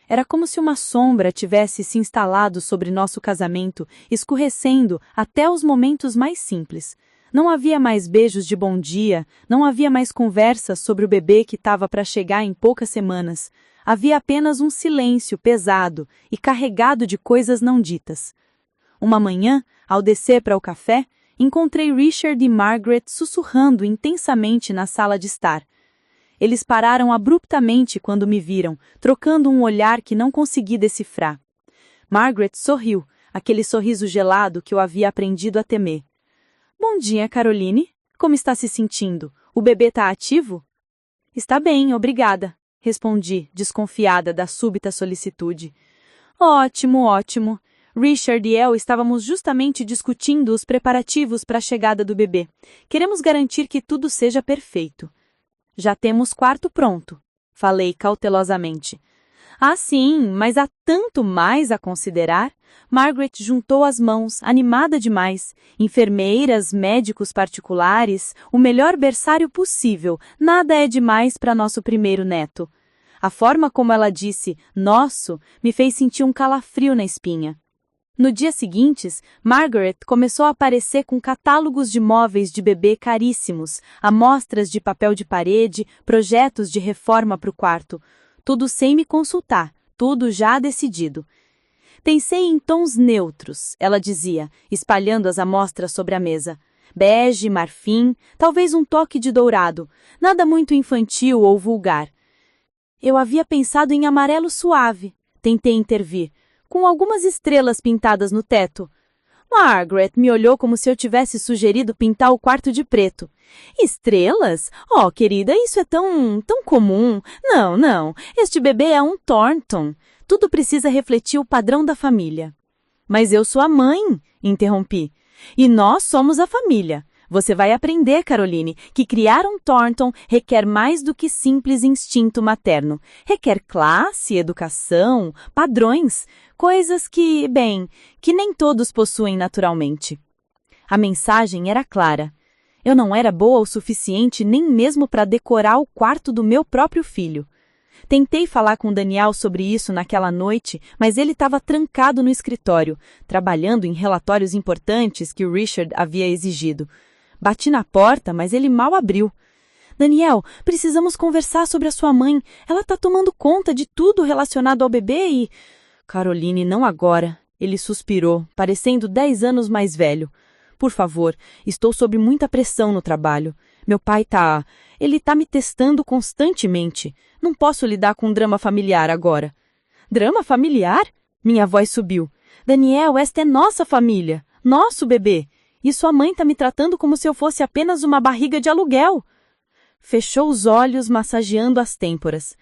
Era como se uma sombra tivesse se instalado sobre nosso casamento, escurrecendo até os momentos mais simples. Não havia mais beijos de bom dia, não havia mais conversas sobre o bebê que estava para chegar em poucas semanas. Havia apenas um silêncio pesado e carregado de coisas não ditas. Uma manhã, ao descer para o café, encontrei Richard e Margaret sussurrando intensamente na sala de estar. Eles pararam abruptamente quando me viram, trocando um olhar que não consegui decifrar. Margaret sorriu, aquele sorriso gelado que eu havia aprendido a temer. Bom dia, Caroline. Como está se sentindo? O bebê está ativo? Está bem, obrigada, respondi, desconfiada da súbita solicitude. Ótimo, ótimo. Richard e eu estávamos justamente discutindo os preparativos para a chegada do bebê. Queremos garantir que tudo seja perfeito. Já temos quarto pronto, falei cautelosamente. Ah, sim, mas há tanto mais a considerar. Margaret juntou as mãos, animada demais. Enfermeiras, médicos particulares, o melhor berçário possível. Nada é demais para nosso primeiro neto. A forma como ela disse "nosso" me fez sentir um calafrio na espinha. No dia seguinte, Margaret começou a aparecer com catálogos de móveis de bebê caríssimos, amostras de papel de parede, projetos de reforma para o quarto. Tudo sem me consultar, tudo já decidido. Pensei em tons neutros, ela dizia, espalhando as amostras sobre a mesa. Bege, marfim, talvez um toque de dourado, nada muito infantil ou vulgar. Eu havia pensado em amarelo suave, tentei intervir, com algumas estrelas pintadas no teto. Margaret me olhou como se eu tivesse sugerido pintar o quarto de preto. Estrelas? Oh, querida, isso é tão comum. Não, este bebê é um Thornton. Tudo precisa refletir o padrão da família. Mas eu sou a mãe, interrompi. E nós somos a família. Você vai aprender, Caroline, que criar um Thornton requer mais do que simples instinto materno. Requer classe, educação, padrões, coisas que nem todos possuem naturalmente. A mensagem era clara. Eu não era boa o suficiente nem mesmo para decorar o quarto do meu próprio filho. Tentei falar com Daniel sobre isso naquela noite, mas ele estava trancado no escritório, trabalhando em relatórios importantes que o Richard havia exigido. Bati na porta, mas ele mal abriu. Daniel, precisamos conversar sobre a sua mãe. Ela está tomando conta de tudo relacionado ao bebê e... Caroline, não agora. Ele suspirou, parecendo 10 anos mais velho. Por favor, estou sob muita pressão no trabalho. Meu pai Ele está me testando constantemente. Não posso lidar com um drama familiar agora. Drama familiar? Minha voz subiu. Daniel, esta é nossa família. Nosso bebê! E sua mãe tá me tratando como se eu fosse apenas uma barriga de aluguel. Fechou os olhos, massageando as têmporas.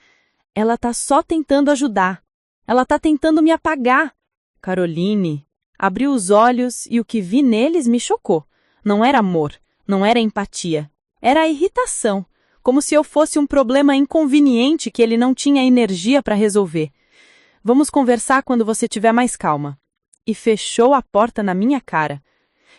Ela tá só tentando ajudar. Ela tá tentando me apagar. Caroline abriu os olhos e o que vi neles me chocou. Não era amor, não era empatia. Era a irritação, como se eu fosse um problema inconveniente que ele não tinha energia para resolver. Vamos conversar quando você tiver mais calma. E fechou a porta na minha cara.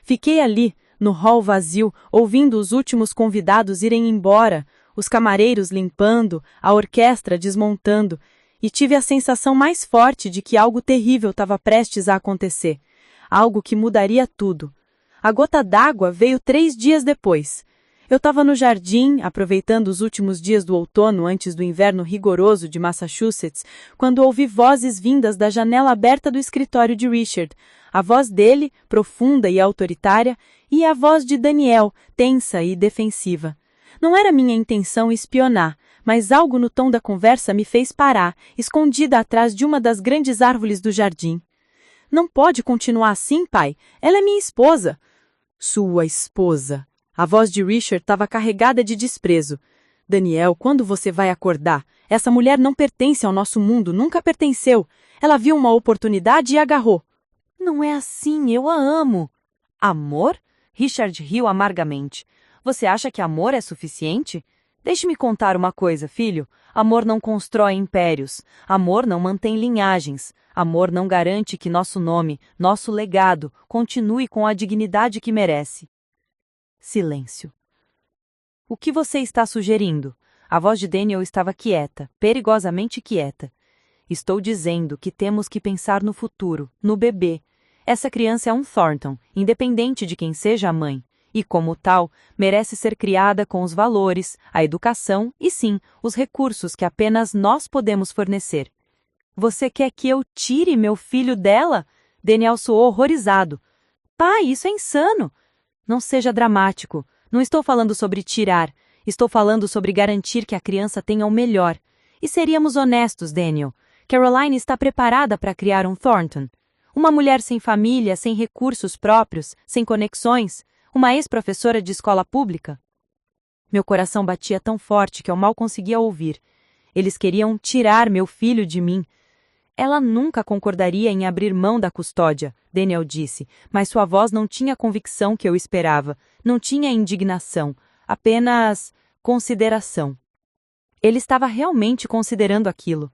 Fiquei ali, no hall vazio, ouvindo os últimos convidados irem embora, os camareiros limpando, a orquestra desmontando, e tive a sensação mais forte de que algo terrível estava prestes a acontecer. Algo que mudaria tudo. A gota d'água veio 3 dias depois. Eu estava no jardim, aproveitando os últimos dias do outono antes do inverno rigoroso de Massachusetts, quando ouvi vozes vindas da janela aberta do escritório de Richard. A voz dele, profunda e autoritária, e a voz de Daniel, tensa e defensiva. Não era minha intenção espionar, mas algo no tom da conversa me fez parar, escondida atrás de uma das grandes árvores do jardim. Não pode continuar assim, pai. Ela é minha esposa. Sua esposa. A voz de Richard estava carregada de desprezo. Daniel, quando você vai acordar? Essa mulher não pertence ao nosso mundo, nunca pertenceu. Ela viu uma oportunidade e agarrou. Não é assim, eu a amo. Amor? Richard riu amargamente. Você acha que amor é suficiente? Deixe-me contar uma coisa, filho. Amor não constrói impérios. Amor não mantém linhagens. Amor não garante que nosso nome, nosso legado, continue com a dignidade que merece. Silêncio. O que você está sugerindo? A voz de Daniel estava quieta, perigosamente quieta. Estou dizendo que temos que pensar no futuro, no bebê. Essa criança é um Thornton, independente de quem seja a mãe. E, como tal, merece ser criada com os valores, a educação e, sim, os recursos que apenas nós podemos fornecer. Você quer que eu tire meu filho dela? Daniel soou horrorizado. Pai, isso é insano! Não seja dramático. Não estou falando sobre tirar. Estou falando sobre garantir que a criança tenha o melhor. E seríamos honestos, Daniel. Caroline está preparada para criar um Thornton. Uma mulher sem família, sem recursos próprios, sem conexões. Uma ex-professora de escola pública. Meu coração batia tão forte que eu mal conseguia ouvir. Eles queriam tirar meu filho de mim. Ela nunca concordaria em abrir mão da custódia, Daniel disse, mas sua voz não tinha a convicção que eu esperava, não tinha indignação, apenas consideração. Ele estava realmente considerando aquilo.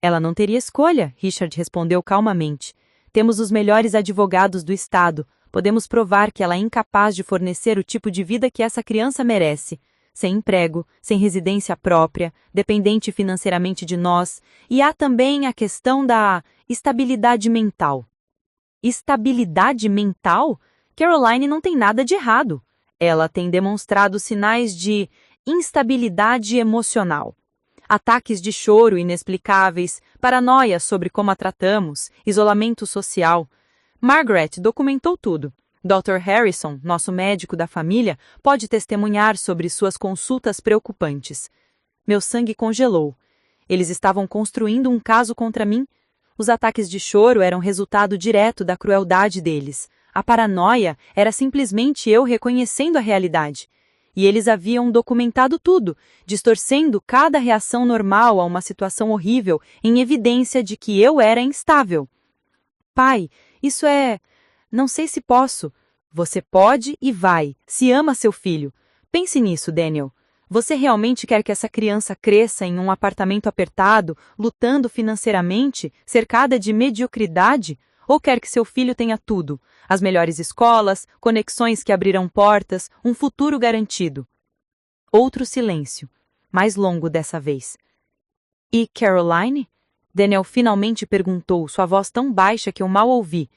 Ela não teria escolha, Richard respondeu calmamente. Temos os melhores advogados do estado, podemos provar que ela é incapaz de fornecer o tipo de vida que essa criança merece. Sem emprego, sem residência própria, dependente financeiramente de nós, e há também a questão da estabilidade mental. Estabilidade mental? Caroline não tem nada de errado. Ela tem demonstrado sinais de instabilidade emocional. Ataques de choro inexplicáveis, paranoia sobre como a tratamos, isolamento social. Margaret documentou tudo. Dr. Harrison, nosso médico da família, pode testemunhar sobre suas consultas preocupantes. Meu sangue congelou. Eles estavam construindo um caso contra mim. Os ataques de choro eram resultado direto da crueldade deles. A paranoia era simplesmente eu reconhecendo a realidade. E eles haviam documentado tudo, distorcendo cada reação normal a uma situação horrível em evidência de que eu era instável. Pai, isso é... Não sei se posso. Você pode e vai. Se ama seu filho. Pense nisso, Daniel. Você realmente quer que essa criança cresça em um apartamento apertado, lutando financeiramente, cercada de mediocridade? Ou quer que seu filho tenha tudo? As melhores escolas, conexões que abrirão portas, um futuro garantido. Outro silêncio, mais longo dessa vez. E Caroline? Daniel finalmente perguntou, sua voz tão baixa que eu mal ouvi.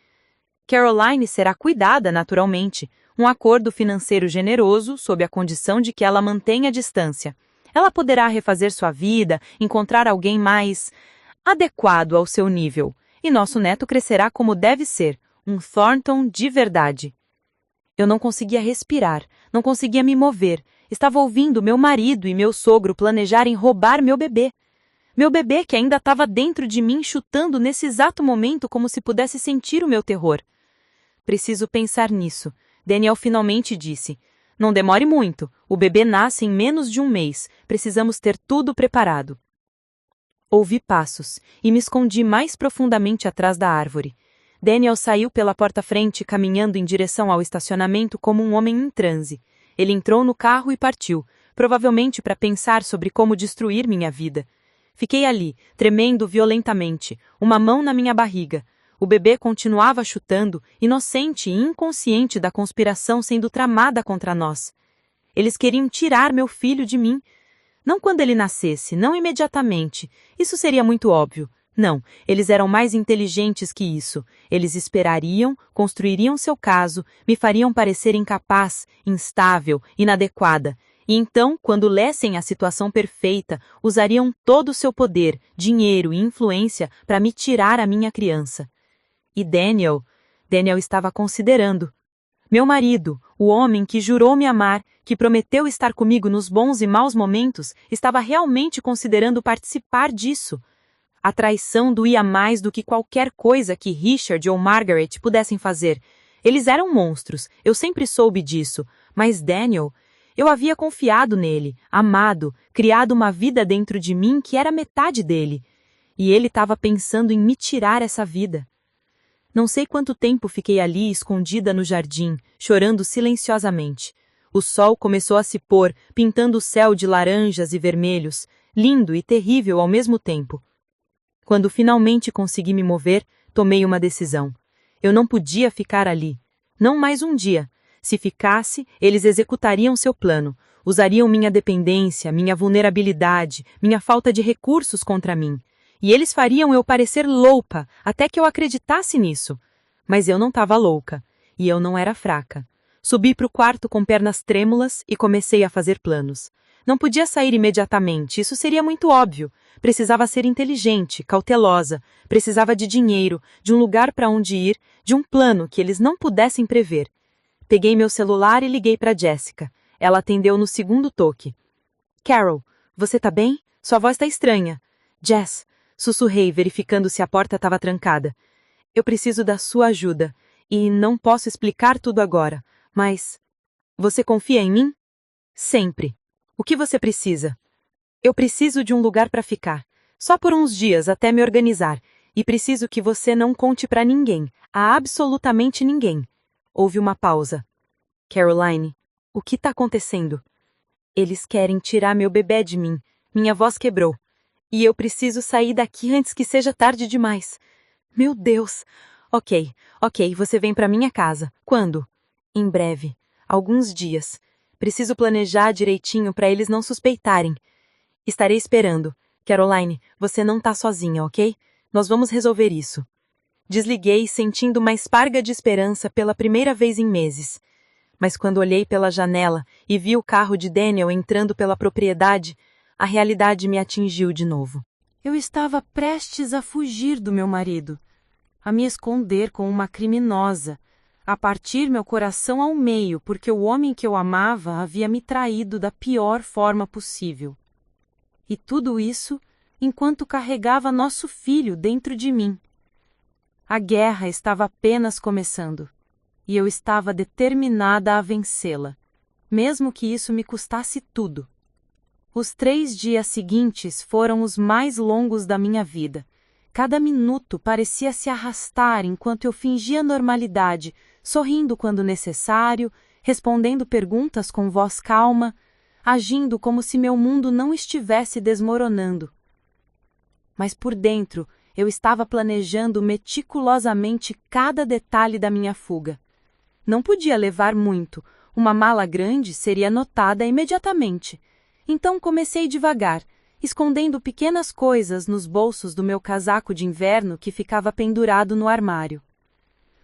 Caroline será cuidada, naturalmente. Um acordo financeiro generoso, sob a condição de que ela mantenha a distância. Ela poderá refazer sua vida, encontrar alguém mais adequado ao seu nível. E nosso neto crescerá como deve ser, um Thornton de verdade. Eu não conseguia respirar, não conseguia me mover. Estava ouvindo meu marido e meu sogro planejarem roubar meu bebê. Meu bebê que ainda estava dentro de mim chutando nesse exato momento como se pudesse sentir o meu terror. Preciso pensar nisso. Daniel finalmente disse. Não demore muito. O bebê nasce em menos de um mês. Precisamos ter tudo preparado. Ouvi passos e me escondi mais profundamente atrás da árvore. Daniel saiu pela porta-frente, caminhando em direção ao estacionamento como um homem em transe. Ele entrou no carro e partiu, provavelmente para pensar sobre como destruir minha vida. Fiquei ali, tremendo violentamente, uma mão na minha barriga. O bebê continuava chutando, inocente e inconsciente da conspiração sendo tramada contra nós. Eles queriam tirar meu filho de mim. Não quando ele nascesse, não imediatamente. Isso seria muito óbvio. Não, eles eram mais inteligentes que isso. Eles esperariam, construiriam seu caso, me fariam parecer incapaz, instável, inadequada. E então, quando lessem a situação perfeita, usariam todo o seu poder, dinheiro e influência para me tirar a minha criança. E Daniel estava considerando. Meu marido, o homem que jurou me amar, que prometeu estar comigo nos bons e maus momentos, estava realmente considerando participar disso. A traição doía mais do que qualquer coisa que Richard ou Margaret pudessem fazer. Eles eram monstros, eu sempre soube disso, mas Daniel, eu havia confiado nele, amado, criado uma vida dentro de mim que era metade dele. E ele estava pensando em me tirar essa vida. Não sei quanto tempo fiquei ali escondida no jardim, chorando silenciosamente. O sol começou a se pôr, pintando o céu de laranjas e vermelhos, lindo e terrível ao mesmo tempo. Quando finalmente consegui me mover, tomei uma decisão. Eu não podia ficar ali. Não mais um dia. Se ficasse, eles executariam seu plano. Usariam minha dependência, minha vulnerabilidade, minha falta de recursos contra mim. E eles fariam eu parecer louca, até que eu acreditasse nisso. Mas eu não estava louca. E eu não era fraca. Subi para o quarto com pernas trêmulas e comecei a fazer planos. Não podia sair imediatamente, isso seria muito óbvio. Precisava ser inteligente, cautelosa, precisava de dinheiro, de um lugar para onde ir, de um plano que eles não pudessem prever. Peguei meu celular e liguei para Jessica. Ela atendeu no segundo toque. Carol, você tá bem? Sua voz tá estranha. Jess, sussurrei, verificando se a porta estava trancada. Eu preciso da sua ajuda, e não posso explicar tudo agora, mas... Você confia em mim? Sempre. O que você precisa? Eu preciso de um lugar para ficar, só por uns dias até me organizar, e preciso que você não conte para ninguém, a absolutamente ninguém. Houve uma pausa. Caroline, o que está acontecendo? Eles querem tirar meu bebê de mim. Minha voz quebrou. E eu preciso sair daqui antes que seja tarde demais. Meu Deus! Ok, você vem para minha casa. Quando? Em breve. Alguns dias. Preciso planejar direitinho para eles não suspeitarem. Estarei esperando. Caroline, você não tá sozinha, ok? Nós vamos resolver isso. Desliguei, sentindo uma esparga de esperança pela primeira vez em meses. Mas quando olhei pela janela e vi o carro de Daniel entrando pela propriedade, a realidade me atingiu de novo. Eu estava prestes a fugir do meu marido, a me esconder com uma criminosa, a partir meu coração ao meio porque o homem que eu amava havia me traído da pior forma possível. E tudo isso enquanto carregava nosso filho dentro de mim. A guerra estava apenas começando, e eu estava determinada a vencê-la, mesmo que isso me custasse tudo. Os 3 dias seguintes foram os mais longos da minha vida. Cada minuto parecia se arrastar enquanto eu fingia normalidade, sorrindo quando necessário, respondendo perguntas com voz calma, agindo como se meu mundo não estivesse desmoronando. Mas por dentro, eu estava planejando meticulosamente cada detalhe da minha fuga. Não podia levar muito, uma mala grande seria notada imediatamente. Então comecei devagar, escondendo pequenas coisas nos bolsos do meu casaco de inverno que ficava pendurado no armário.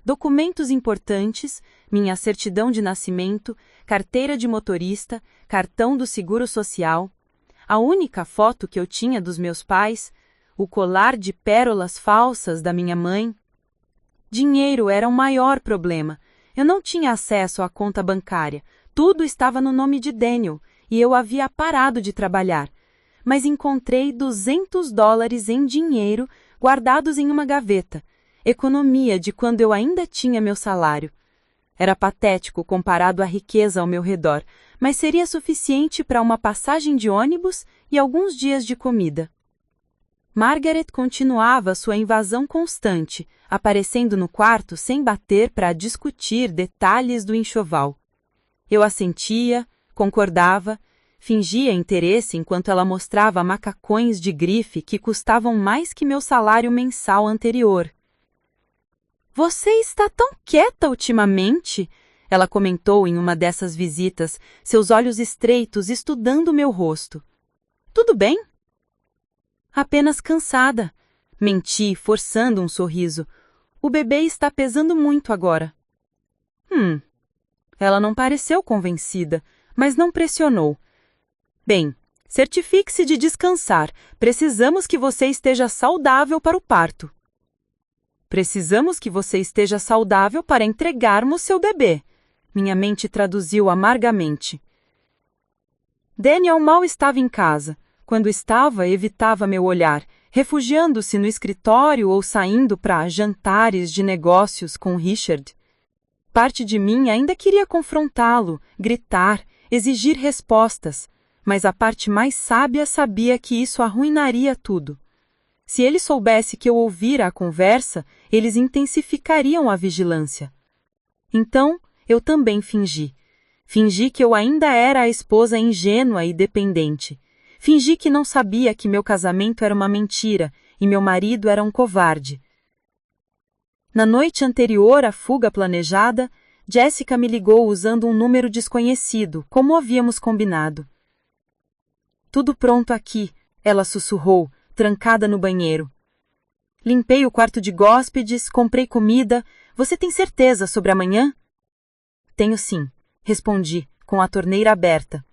Documentos importantes, minha certidão de nascimento, carteira de motorista, cartão do seguro social, a única foto que eu tinha dos meus pais, o colar de pérolas falsas da minha mãe. Dinheiro era o maior problema. Eu não tinha acesso à conta bancária. Tudo estava no nome de Daniel, e eu havia parado de trabalhar. Mas encontrei $200 em dinheiro guardados em uma gaveta. economia de quando eu ainda tinha meu salário. Era patético comparado à riqueza ao meu redor, mas seria suficiente para uma passagem de ônibus e alguns dias de comida. Margaret continuava sua invasão constante, aparecendo no quarto sem bater para discutir detalhes do enxoval. Eu assentia, concordava, fingia interesse enquanto ela mostrava macacões de grife que custavam mais que meu salário mensal anterior. "Você está tão quieta ultimamente", ela comentou em uma dessas visitas, seus olhos estreitos estudando meu rosto. "Tudo bem?" "Apenas cansada", menti, forçando um sorriso. "O bebê está pesando muito agora." Ela não pareceu convencida, mas não pressionou. "Bem, certifique-se de descansar. Precisamos que você esteja saudável para o parto." "Precisamos que você esteja saudável para entregarmos seu bebê", minha mente traduziu amargamente. Daniel mal estava em casa. Quando estava, evitava meu olhar, refugiando-se no escritório ou saindo para jantares de negócios com Richard. Parte de mim ainda queria confrontá-lo, gritar, exigir respostas, mas a parte mais sábia sabia que isso arruinaria tudo. Se ele soubesse que eu ouvira a conversa, eles intensificariam a vigilância. Então, eu também fingi. Fingi que eu ainda era a esposa ingênua e dependente. Fingi que não sabia que meu casamento era uma mentira e meu marido era um covarde. Na noite anterior à fuga planejada, Jessica me ligou usando um número desconhecido, como havíamos combinado. "Tudo pronto aqui", ela sussurrou, trancada no banheiro. "Limpei o quarto de hóspedes, comprei comida. Você tem certeza sobre amanhã?" "Tenho sim", respondi, com a torneira aberta.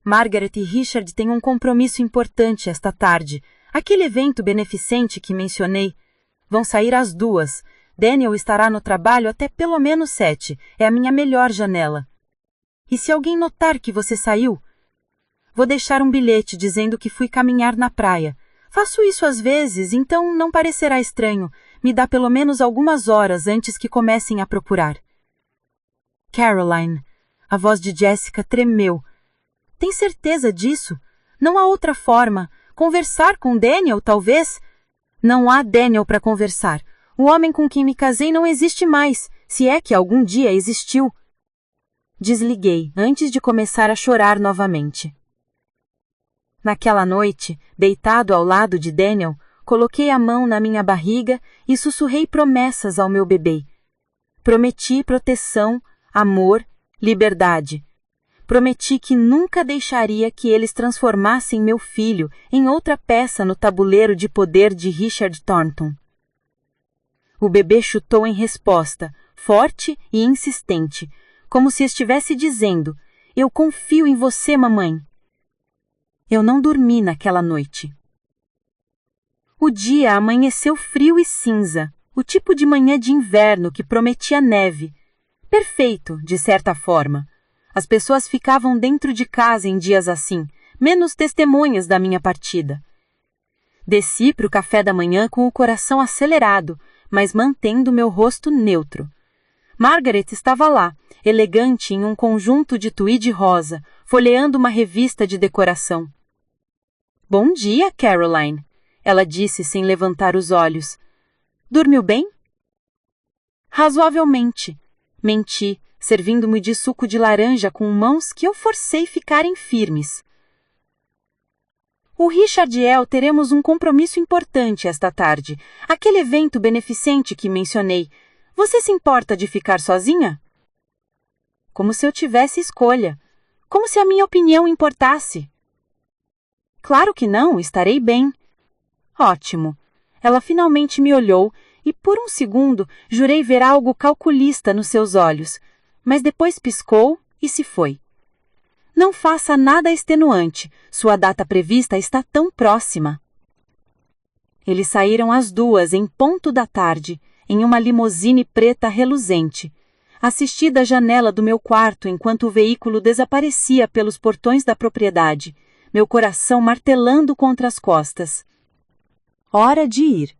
"Margaret e Richard têm um compromisso importante esta tarde. Aquele evento beneficente que mencionei. Vão sair às 2. Daniel estará no trabalho até pelo menos 7. É a minha melhor janela. E se alguém notar que você saiu? Vou deixar um bilhete dizendo que fui caminhar na praia. Faço isso às vezes, então não parecerá estranho. Me dá pelo menos algumas horas antes que comecem a procurar." "Caroline", a voz de Jessica tremeu. "Tem certeza disso? Não há outra forma. Conversar com Daniel, talvez?" "Não há Daniel para conversar. O homem com quem me casei não existe mais, se é que algum dia existiu." Desliguei, antes de começar a chorar novamente. Naquela noite, deitado ao lado de Daniel, coloquei a mão na minha barriga e sussurrei promessas ao meu bebê. Prometi proteção, amor, liberdade. Prometi que nunca deixaria que eles transformassem meu filho em outra peça no tabuleiro de poder de Richard Thornton. O bebê chutou em resposta, forte e insistente, como se estivesse dizendo: "Eu confio em você, mamãe." Eu não dormi naquela noite. O dia amanheceu frio e cinza, o tipo de manhã de inverno que prometia neve. Perfeito, de certa forma. As pessoas ficavam dentro de casa em dias assim, menos testemunhas da minha partida. Desci para o café da manhã com o coração acelerado, mas mantendo meu rosto neutro. Margaret estava lá, elegante em um conjunto de tweed rosa, folheando uma revista de decoração. "Bom dia, Caroline", ela disse sem levantar os olhos. "Dormiu bem?" "Razoavelmente", menti, servindo-me de suco de laranja com mãos que eu forcei ficarem firmes. "O Richard e eu teremos um compromisso importante esta tarde, aquele evento beneficente que mencionei. Você se importa de ficar sozinha?" Como se eu tivesse escolha. Como se a minha opinião importasse. "Claro que não, estarei bem." "Ótimo." Ela finalmente me olhou e, por um segundo, jurei ver algo calculista nos seus olhos, mas depois piscou e se foi. "Não faça nada extenuante. Sua data prevista está tão próxima." Eles saíram às 2 em ponto da tarde, em uma limusine preta reluzente. Assisti da janela do meu quarto enquanto o veículo desaparecia pelos portões da propriedade, meu coração martelando contra as costas. Hora de ir.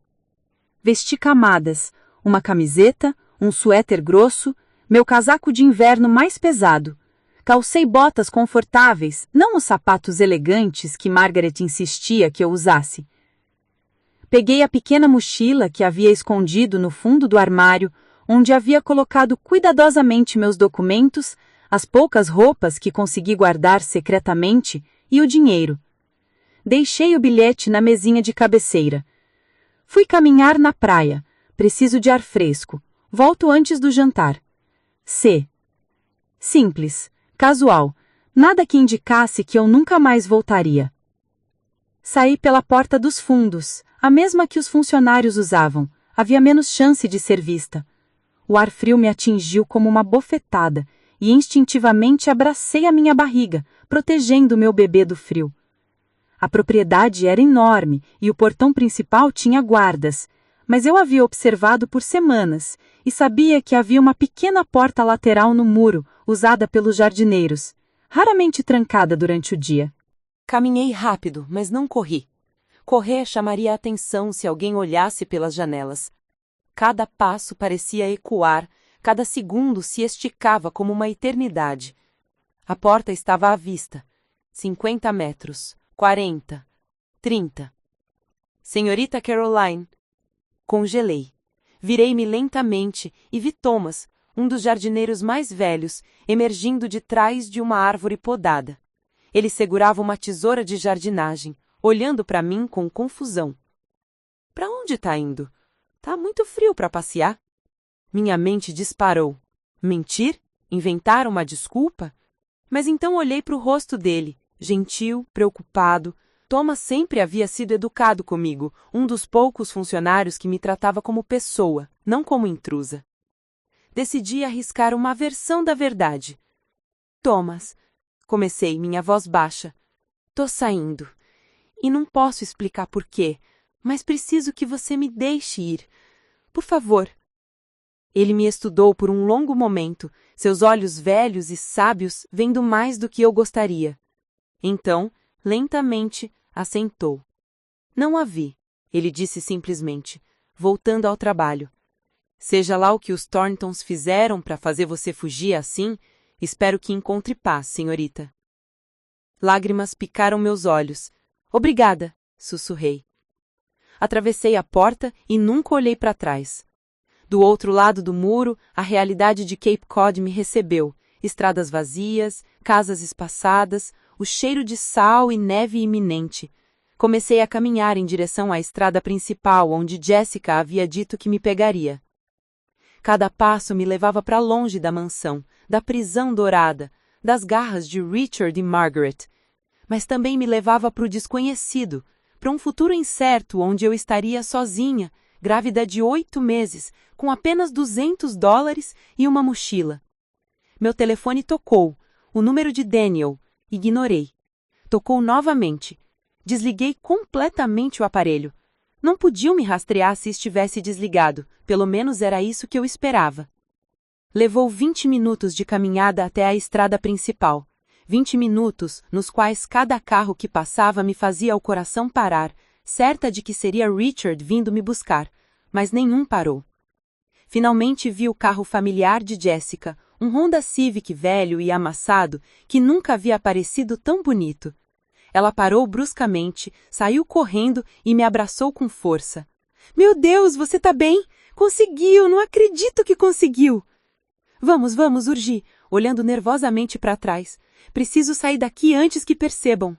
Vesti camadas, uma camiseta, um suéter grosso, meu casaco de inverno mais pesado. Calcei botas confortáveis, não os sapatos elegantes que Margaret insistia que eu usasse. Peguei a pequena mochila que havia escondido no fundo do armário, onde havia colocado cuidadosamente meus documentos, as poucas roupas que consegui guardar secretamente e o dinheiro. Deixei o bilhete na mesinha de cabeceira. Fui caminhar na praia. Preciso de ar fresco. Volto antes do jantar. C. Simples, casual, nada que indicasse que eu nunca mais voltaria. Saí pela porta dos fundos, a mesma que os funcionários usavam. Havia menos chance de ser vista. O ar frio me atingiu como uma bofetada e instintivamente abracei a minha barriga, protegendo meu bebê do frio. A propriedade era enorme e o portão principal tinha guardas, mas eu havia observado por semanas e sabia que havia uma pequena porta lateral no muro, usada pelos jardineiros, raramente trancada durante o dia. Caminhei rápido, mas não corri. Correr chamaria a atenção se alguém olhasse pelas janelas. Cada passo parecia ecoar, cada segundo se esticava como uma eternidade. A porta estava à vista. 50 metros, 40, 30. Senhorita Caroline. Congelei. Virei-me lentamente e vi Thomas, um dos jardineiros mais velhos, emergindo de trás de uma árvore podada. Ele segurava uma tesoura de jardinagem, olhando para mim com confusão. Para onde está indo? Tá muito frio para passear. Minha mente disparou. Mentir? Inventar uma desculpa? Mas então olhei para o rosto dele, gentil, preocupado. Thomas sempre havia sido educado comigo, um dos poucos funcionários que me tratava como pessoa, não como intrusa. Decidi arriscar uma versão da verdade. Thomas, comecei, minha voz baixa. Tô saindo. E não posso explicar por quê, mas preciso que você me deixe ir. Por favor. Ele me estudou por um longo momento, seus olhos velhos e sábios vendo mais do que eu gostaria. Então, lentamente, assentou. Não a vi, ele disse simplesmente, voltando ao trabalho. Seja lá o que os Thorntons fizeram para fazer você fugir assim, espero que encontre paz, senhorita. Lágrimas picaram meus olhos. Obrigada, sussurrei. Atravessei a porta e nunca olhei para trás. Do outro lado do muro, a realidade de Cape Cod me recebeu. Estradas vazias, casas espaçadas, o cheiro de sal e neve iminente. Comecei a caminhar em direção à estrada principal, onde Jessica havia dito que me pegaria. Cada passo me levava para longe da mansão, da prisão dourada, das garras de Richard e Margaret. Mas também me levava para o desconhecido, para um futuro incerto onde eu estaria sozinha, grávida de 8 meses, com apenas $200 e uma mochila. Meu telefone tocou, o número de Daniel. Ignorei. Tocou novamente. Desliguei completamente o aparelho. Não podiam me rastrear se estivesse desligado, pelo menos era isso que eu esperava. Levou 20 minutos de caminhada até a estrada principal. 20 minutos nos quais cada carro que passava me fazia o coração parar, certa de que seria Richard vindo me buscar, mas nenhum parou. Finalmente vi o carro familiar de Jessica, um Honda Civic velho e amassado que nunca havia parecido tão bonito. Ela parou bruscamente, saiu correndo e me abraçou com força. — Meu Deus, você tá bem? Conseguiu, não acredito que conseguiu! Vamos, urgi, olhando nervosamente para trás. Preciso sair daqui antes que percebam.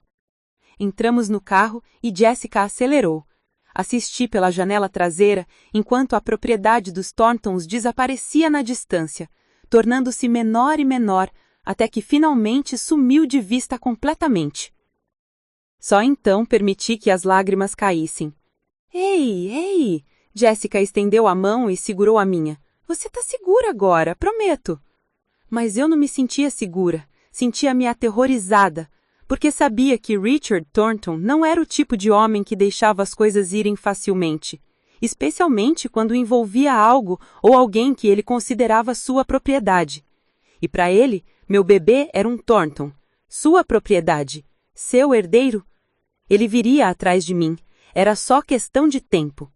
Entramos no carro e Jessica acelerou. Assisti pela janela traseira enquanto a propriedade dos Thorntons desaparecia na distância, tornando-se menor e menor, até que finalmente sumiu de vista completamente. Só então permiti que as lágrimas caíssem. Ei! Jessica estendeu a mão e segurou a minha. Você tá segura agora, prometo. Mas eu não me sentia segura, sentia-me aterrorizada, porque sabia que Richard Thornton não era o tipo de homem que deixava as coisas irem facilmente, especialmente quando envolvia algo ou alguém que ele considerava sua propriedade. E para ele, meu bebê era um Thornton, sua propriedade, seu herdeiro. Ele viria atrás de mim, era só questão de tempo.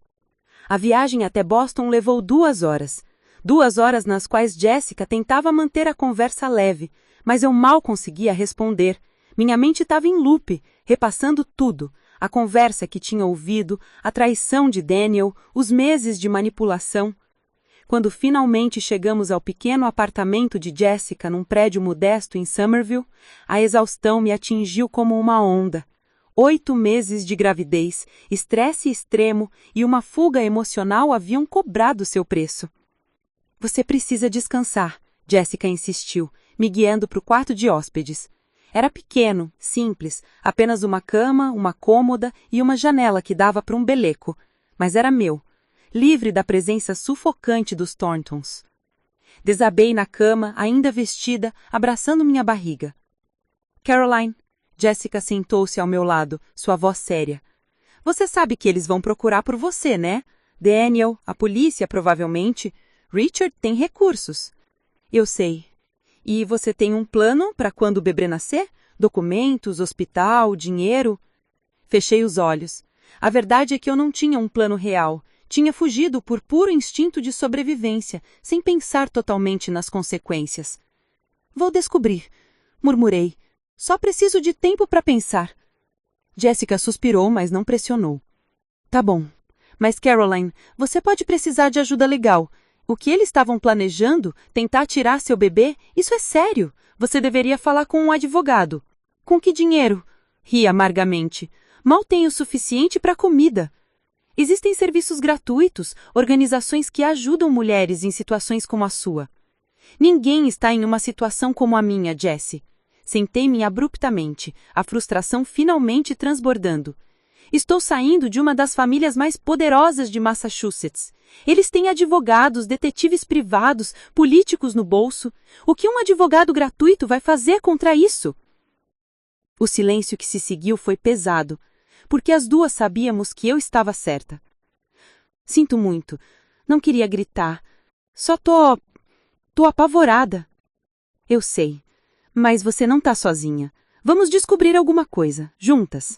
A viagem até Boston levou 2 horas. 2 horas nas quais Jessica tentava manter a conversa leve, mas eu mal conseguia responder. Minha mente estava em loop, repassando tudo. A conversa que tinha ouvido, a traição de Daniel, os meses de manipulação. Quando finalmente chegamos ao pequeno apartamento de Jessica num prédio modesto em Somerville, a exaustão me atingiu como uma onda. 8 meses de gravidez, estresse extremo e uma fuga emocional haviam cobrado seu preço. Você precisa descansar, Jessica insistiu, me guiando para o quarto de hóspedes. Era pequeno, simples, apenas uma cama, uma cômoda e uma janela que dava para um beleco, mas era meu, livre da presença sufocante dos Thorntons. Desabei na cama, ainda vestida, abraçando minha barriga. Caroline, Jessica sentou-se ao meu lado, sua voz séria. Você sabe que eles vão procurar por você, né? Daniel, a polícia, provavelmente. Richard tem recursos. Eu sei. E você tem um plano para quando o bebê nascer? Documentos, hospital, dinheiro? Fechei os olhos. A verdade é que eu não tinha um plano real. Tinha fugido por puro instinto de sobrevivência, sem pensar totalmente nas consequências. Vou descobrir, murmurei. Só preciso de tempo para pensar. Jessica suspirou, mas não pressionou. Tá bom. Mas Caroline, você pode precisar de ajuda legal. O que eles estavam planejando, tentar tirar seu bebê, isso é sério. Você deveria falar com um advogado. Com que dinheiro? Ri amargamente. Mal tenho o suficiente para comida. Existem serviços gratuitos, organizações que ajudam mulheres em situações como a sua. Ninguém está em uma situação como a minha, Jessie. Sentei-me abruptamente, a frustração finalmente transbordando. Estou saindo de uma das famílias mais poderosas de Massachusetts. Eles têm advogados, detetives privados, políticos no bolso. O que um advogado gratuito vai fazer contra isso? O silêncio que se seguiu foi pesado, porque as duas sabíamos que eu estava certa. Sinto muito. Não queria gritar. Só tô apavorada. Eu sei. Mas você não tá sozinha. Vamos descobrir alguma coisa, juntas.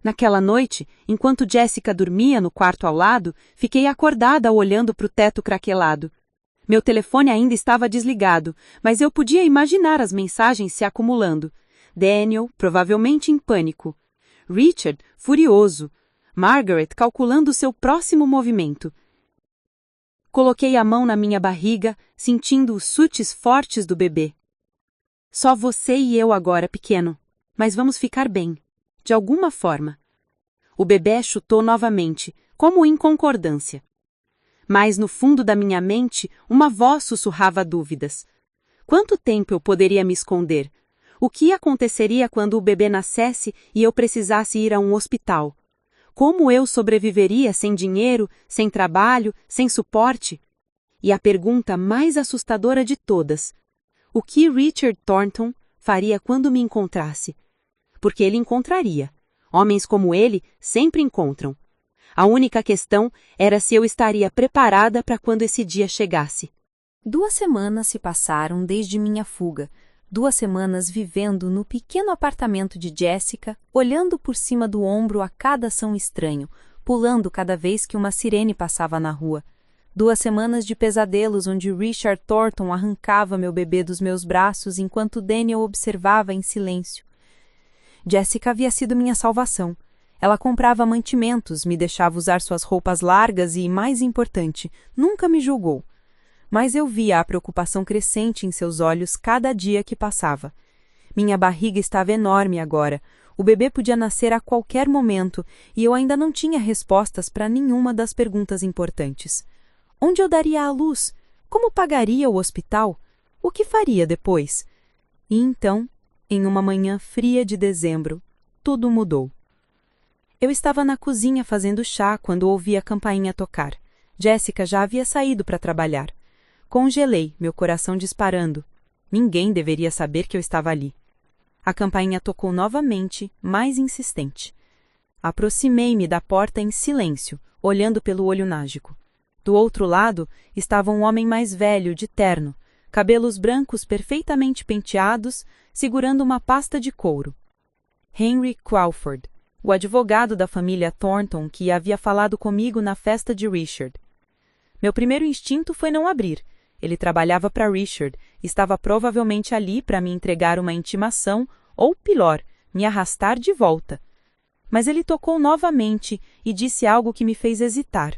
Naquela noite, enquanto Jessica dormia no quarto ao lado, fiquei acordada olhando para o teto craquelado. Meu telefone ainda estava desligado, mas eu podia imaginar as mensagens se acumulando. Daniel, provavelmente em pânico. Richard, furioso. Margaret calculando seu próximo movimento. Coloquei a mão na minha barriga, sentindo os chutes fortes do bebê. Só você e eu agora, pequeno. Mas vamos ficar bem. De alguma forma. O bebê chutou novamente, como em concordância. Mas no fundo da minha mente, uma voz sussurrava dúvidas. Quanto tempo eu poderia me esconder? O que aconteceria quando o bebê nascesse e eu precisasse ir a um hospital? Como eu sobreviveria sem dinheiro, sem trabalho, sem suporte? E a pergunta mais assustadora de todas: o que Richard Thornton faria quando me encontrasse? Porque ele encontraria. Homens como ele sempre encontram. A única questão era se eu estaria preparada para quando esse dia chegasse. 2 semanas se passaram desde minha fuga. 2 semanas vivendo no pequeno apartamento de Jessica, olhando por cima do ombro a cada ação estranho, pulando cada vez que uma sirene passava na rua. 2 semanas de pesadelos onde Richard Thornton arrancava meu bebê dos meus braços enquanto Daniel observava em silêncio. Jessica havia sido minha salvação. Ela comprava mantimentos, me deixava usar suas roupas largas e, mais importante, nunca me julgou. Mas eu via a preocupação crescente em seus olhos cada dia que passava. Minha barriga estava enorme agora. O bebê podia nascer a qualquer momento e eu ainda não tinha respostas para nenhuma das perguntas importantes. Onde eu daria à luz? Como pagaria o hospital? O que faria depois? E então, em uma manhã fria de dezembro, tudo mudou. Eu estava na cozinha fazendo chá quando ouvi a campainha tocar. Jessica já havia saído para trabalhar. Congelei, meu coração disparando. Ninguém deveria saber que eu estava ali. A campainha tocou novamente, mais insistente. Aproximei-me da porta em silêncio, olhando pelo olho mágico. Do outro lado estava um homem mais velho, de terno, cabelos brancos perfeitamente penteados, segurando uma pasta de couro. Henry Crawford, O advogado da família Thornton que havia falado comigo na festa de Richard. Meu primeiro instinto foi não abrir. Ele trabalhava para Richard, estava provavelmente ali para me entregar uma intimação, ou pior, me arrastar de volta. Mas ele tocou novamente e disse algo que me fez hesitar.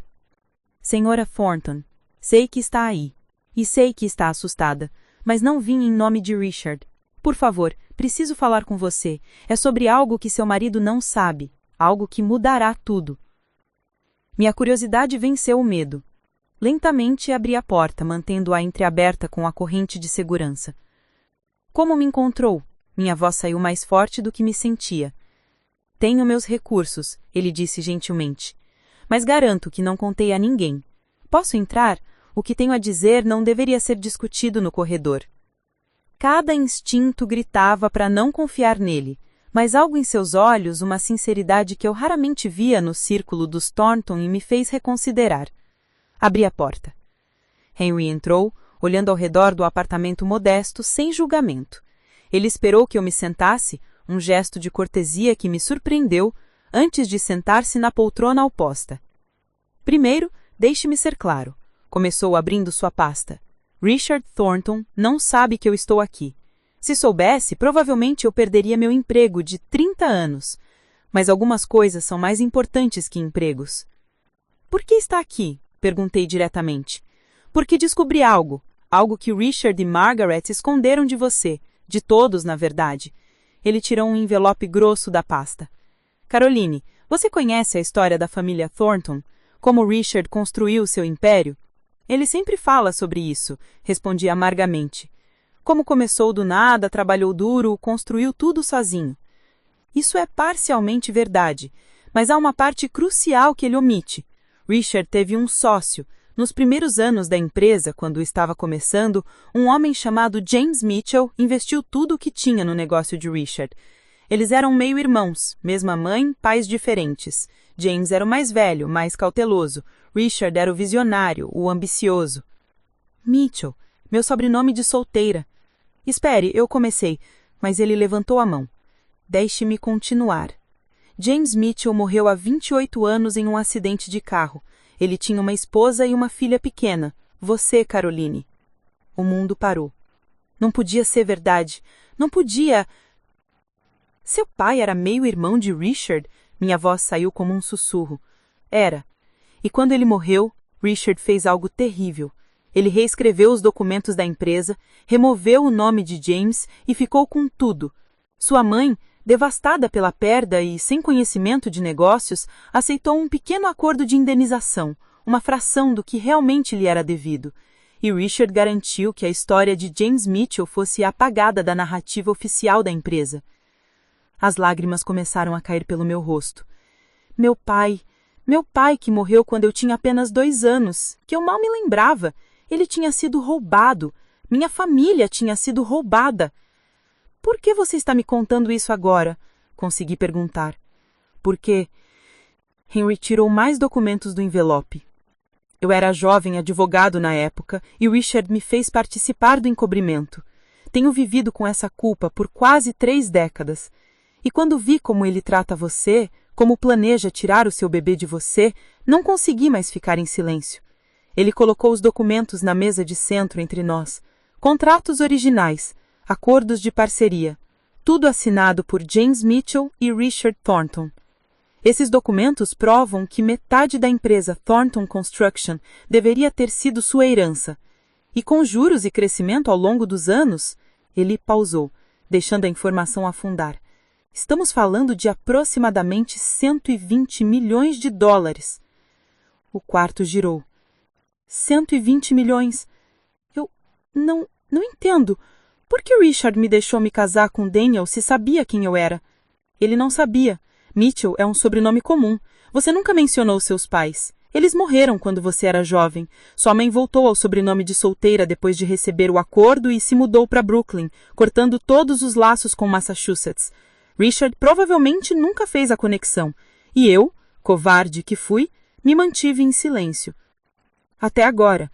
Senhora Thornton, sei que está aí, e sei que está assustada, mas não vim em nome de Richard. Por favor, preciso falar com você. É sobre algo que seu marido não sabe, algo que mudará tudo. Minha curiosidade venceu o medo. Lentamente abri a porta, mantendo-a entreaberta com a corrente de segurança. Como me encontrou? Minha voz saiu mais forte do que me sentia. Tenho meus recursos, ele disse gentilmente. Mas garanto que não contei a ninguém. Posso entrar? O que tenho a dizer não deveria ser discutido no corredor. Cada instinto gritava para não confiar nele, mas algo em seus olhos, uma sinceridade que eu raramente via no círculo dos Thornton e me fez reconsiderar. Abri a porta. Henry entrou, olhando ao redor do apartamento modesto, sem julgamento. Ele esperou que eu me sentasse, um gesto de cortesia que me surpreendeu, antes de sentar-se na poltrona oposta. Primeiro, deixe-me ser claro. Começou abrindo sua pasta. Richard Thornton não sabe que eu estou aqui. Se soubesse, provavelmente eu perderia meu emprego de 30 anos. Mas algumas coisas são mais importantes que empregos. Por que está aqui? Perguntei diretamente. Porque descobri algo que Richard e Margaret esconderam de você, de todos, na verdade. Ele tirou um envelope grosso da pasta. Caroline, você conhece a história da família Thornton? Como Richard construiu seu império? Ele sempre fala sobre isso, respondi amargamente. Como começou do nada, trabalhou duro, construiu tudo sozinho. Isso é parcialmente verdade, mas há uma parte crucial que ele omite. Richard teve um sócio. Nos primeiros anos da empresa, quando estava começando, um homem chamado James Mitchell investiu tudo o que tinha no negócio de Richard. Eles eram meio-irmãos, mesma mãe, pais diferentes. James era o mais velho, mais cauteloso. Richard era o visionário, o ambicioso. Mitchell, meu sobrenome de solteira. Espere, eu comecei, mas ele levantou a mão. Deixe-me continuar. James Mitchell morreu há 28 anos em um acidente de carro. Ele tinha uma esposa e uma filha pequena. Você, Caroline. O mundo parou. Não podia ser verdade. Não podia. Seu pai era meio-irmão de Richard? Minha voz saiu como um sussurro. Era. E quando ele morreu, Richard fez algo terrível. Ele reescreveu os documentos da empresa, removeu o nome de James e ficou com tudo. Sua mãe, devastada pela perda e sem conhecimento de negócios, aceitou um pequeno acordo de indenização, uma fração do que realmente lhe era devido. E Richard garantiu que a história de James Mitchell fosse apagada da narrativa oficial da empresa. As lágrimas começaram a cair pelo meu rosto. Meu pai que morreu quando eu tinha apenas 2 anos, que eu mal me lembrava. Ele tinha sido roubado. Minha família tinha sido roubada. Por que você está me contando isso agora? Consegui perguntar. Porque Henry tirou mais documentos do envelope. Eu era jovem advogado na época e Richard me fez participar do encobrimento. Tenho vivido com essa culpa por quase 3 décadas. E quando vi como ele trata você, como planeja tirar o seu bebê de você, não consegui mais ficar em silêncio. Ele colocou os documentos na mesa de centro entre nós. Contratos originais, acordos de parceria, tudo assinado por James Mitchell e Richard Thornton. Esses documentos provam que metade da empresa Thornton Construction deveria ter sido sua herança. E com juros e crescimento ao longo dos anos, ele pausou, deixando a informação afundar. Estamos falando de aproximadamente 120 milhões de dólares. O quarto girou. 120 milhões. Eu não entendo. Por que Richard me deixou me casar com Daniel se sabia quem eu era? Ele não sabia. Mitchell é um sobrenome comum. Você nunca mencionou seus pais. Eles morreram quando você era jovem. Sua mãe voltou ao sobrenome de solteira depois de receber o acordo e se mudou para Brooklyn, cortando todos os laços com Massachusetts. Richard provavelmente nunca fez a conexão. E eu, covarde que fui, me mantive em silêncio. Até agora,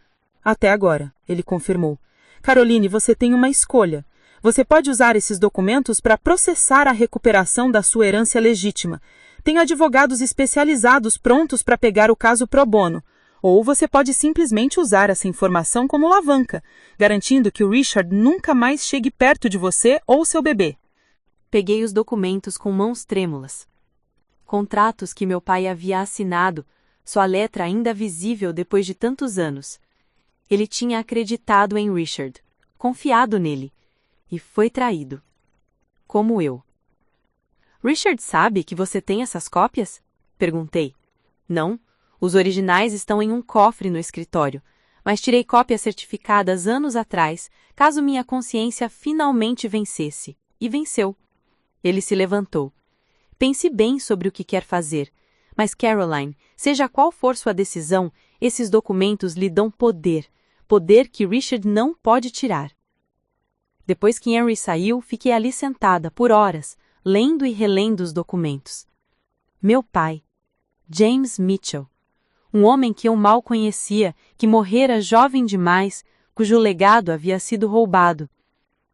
ele confirmou. Caroline, você tem uma escolha. Você pode usar esses documentos para processar a recuperação da sua herança legítima. Tenho advogados especializados prontos para pegar o caso pro bono. Ou você pode simplesmente usar essa informação como alavanca, garantindo que o Richard nunca mais chegue perto de você ou seu bebê. Peguei os documentos com mãos trêmulas. Contratos que meu pai havia assinado, sua letra ainda visível depois de tantos anos. Ele tinha acreditado em Richard, confiado nele, e foi traído. Como eu. Richard sabe que você tem essas cópias? Perguntei. Não, os originais estão em um cofre no escritório, mas tirei cópias certificadas anos atrás, caso minha consciência finalmente vencesse. E venceu. Ele se levantou. Pense bem sobre o que quer fazer. Mas, Caroline, seja qual for sua decisão, esses documentos lhe dão poder. Poder que Richard não pode tirar. Depois que Henry saiu, fiquei ali sentada, por horas, lendo e relendo os documentos. Meu pai, James Mitchell. Um homem que eu mal conhecia, que morrera jovem demais, cujo legado havia sido roubado.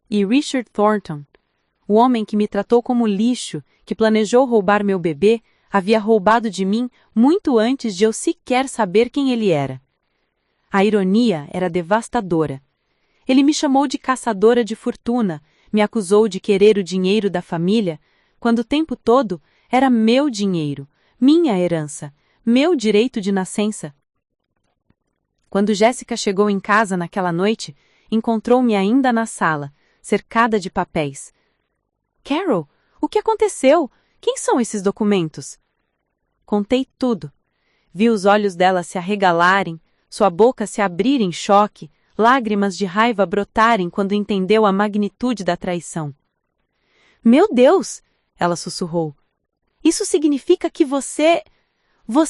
E Richard Thornton. O homem que me tratou como lixo, que planejou roubar meu bebê, havia roubado de mim muito antes de eu sequer saber quem ele era. A ironia era devastadora. Ele me chamou de caçadora de fortuna, me acusou de querer o dinheiro da família, quando o tempo todo era meu dinheiro, minha herança, meu direito de nascença. Quando Jéssica chegou em casa naquela noite, encontrou-me ainda na sala, cercada de papéis. Carol, o que aconteceu? Quem são esses documentos? Contei tudo. Vi os olhos dela se arregalarem, sua boca se abrir em choque, lágrimas de raiva brotarem quando entendeu a magnitude da traição. Meu Deus! Ela sussurrou. Isso significa que você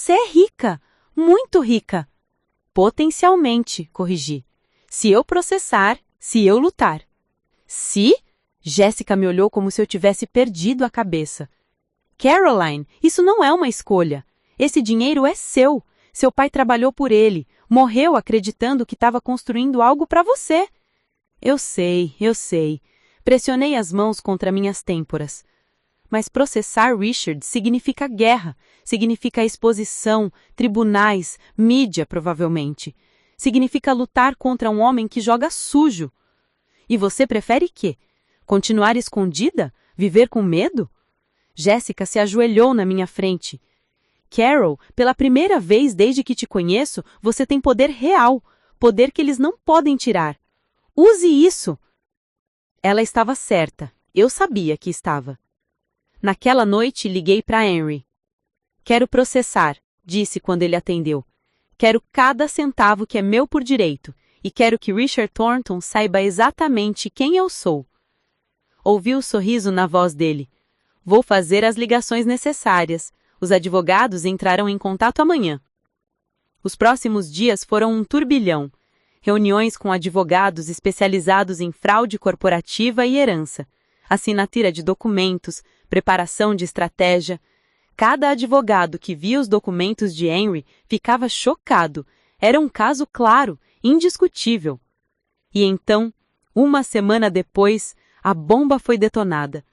é rica, muito rica. Potencialmente, corrigi. Se eu processar, se eu lutar. Se? Jéssica me olhou como se eu tivesse perdido a cabeça. Caroline, isso não é uma escolha. Esse dinheiro é seu. Seu pai trabalhou por ele, morreu acreditando que estava construindo algo para você. Eu sei. Pressionei as mãos contra minhas têmporas. Mas processar Richard significa guerra, significa exposição, tribunais, mídia, provavelmente. Significa lutar contra um homem que joga sujo. E você prefere quê? Continuar escondida? Viver com medo? Jéssica se ajoelhou na minha frente. Carol, pela primeira vez desde que te conheço, você tem poder real, poder que eles não podem tirar. Use isso! Ela estava certa, eu sabia que estava. Naquela noite liguei para Henry. Quero processar, disse quando ele atendeu. Quero cada centavo que é meu por direito, e quero que Richard Thornton saiba exatamente quem eu sou. Ouvi o sorriso na voz dele. Vou fazer as ligações necessárias. Os advogados entrarão em contato amanhã. Os próximos dias foram um turbilhão. Reuniões com advogados especializados em fraude corporativa e herança. Assinatura de documentos, preparação de estratégia. Cada advogado que via os documentos de Henry ficava chocado. Era um caso claro, indiscutível. E então, uma semana depois, a bomba foi detonada.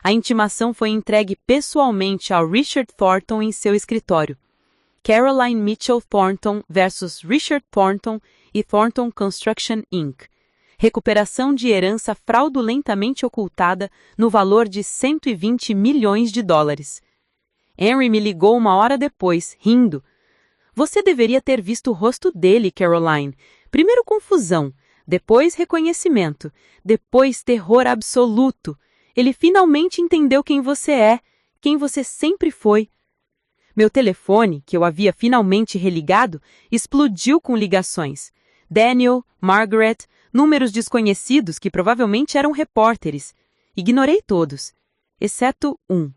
A intimação foi entregue pessoalmente ao Richard Thornton em seu escritório. Caroline Mitchell Thornton versus Richard Thornton e Thornton Construction Inc. Recuperação de herança fraudulentamente ocultada no valor de 120 milhões de dólares. Henry me ligou uma hora depois, rindo. Você deveria ter visto o rosto dele, Caroline. Primeiro confusão, depois reconhecimento, depois terror absoluto. Ele finalmente entendeu quem você é, quem você sempre foi. Meu telefone, que eu havia finalmente religado, explodiu com ligações. Daniel, Margaret, números desconhecidos que provavelmente eram repórteres. Ignorei todos, exceto um.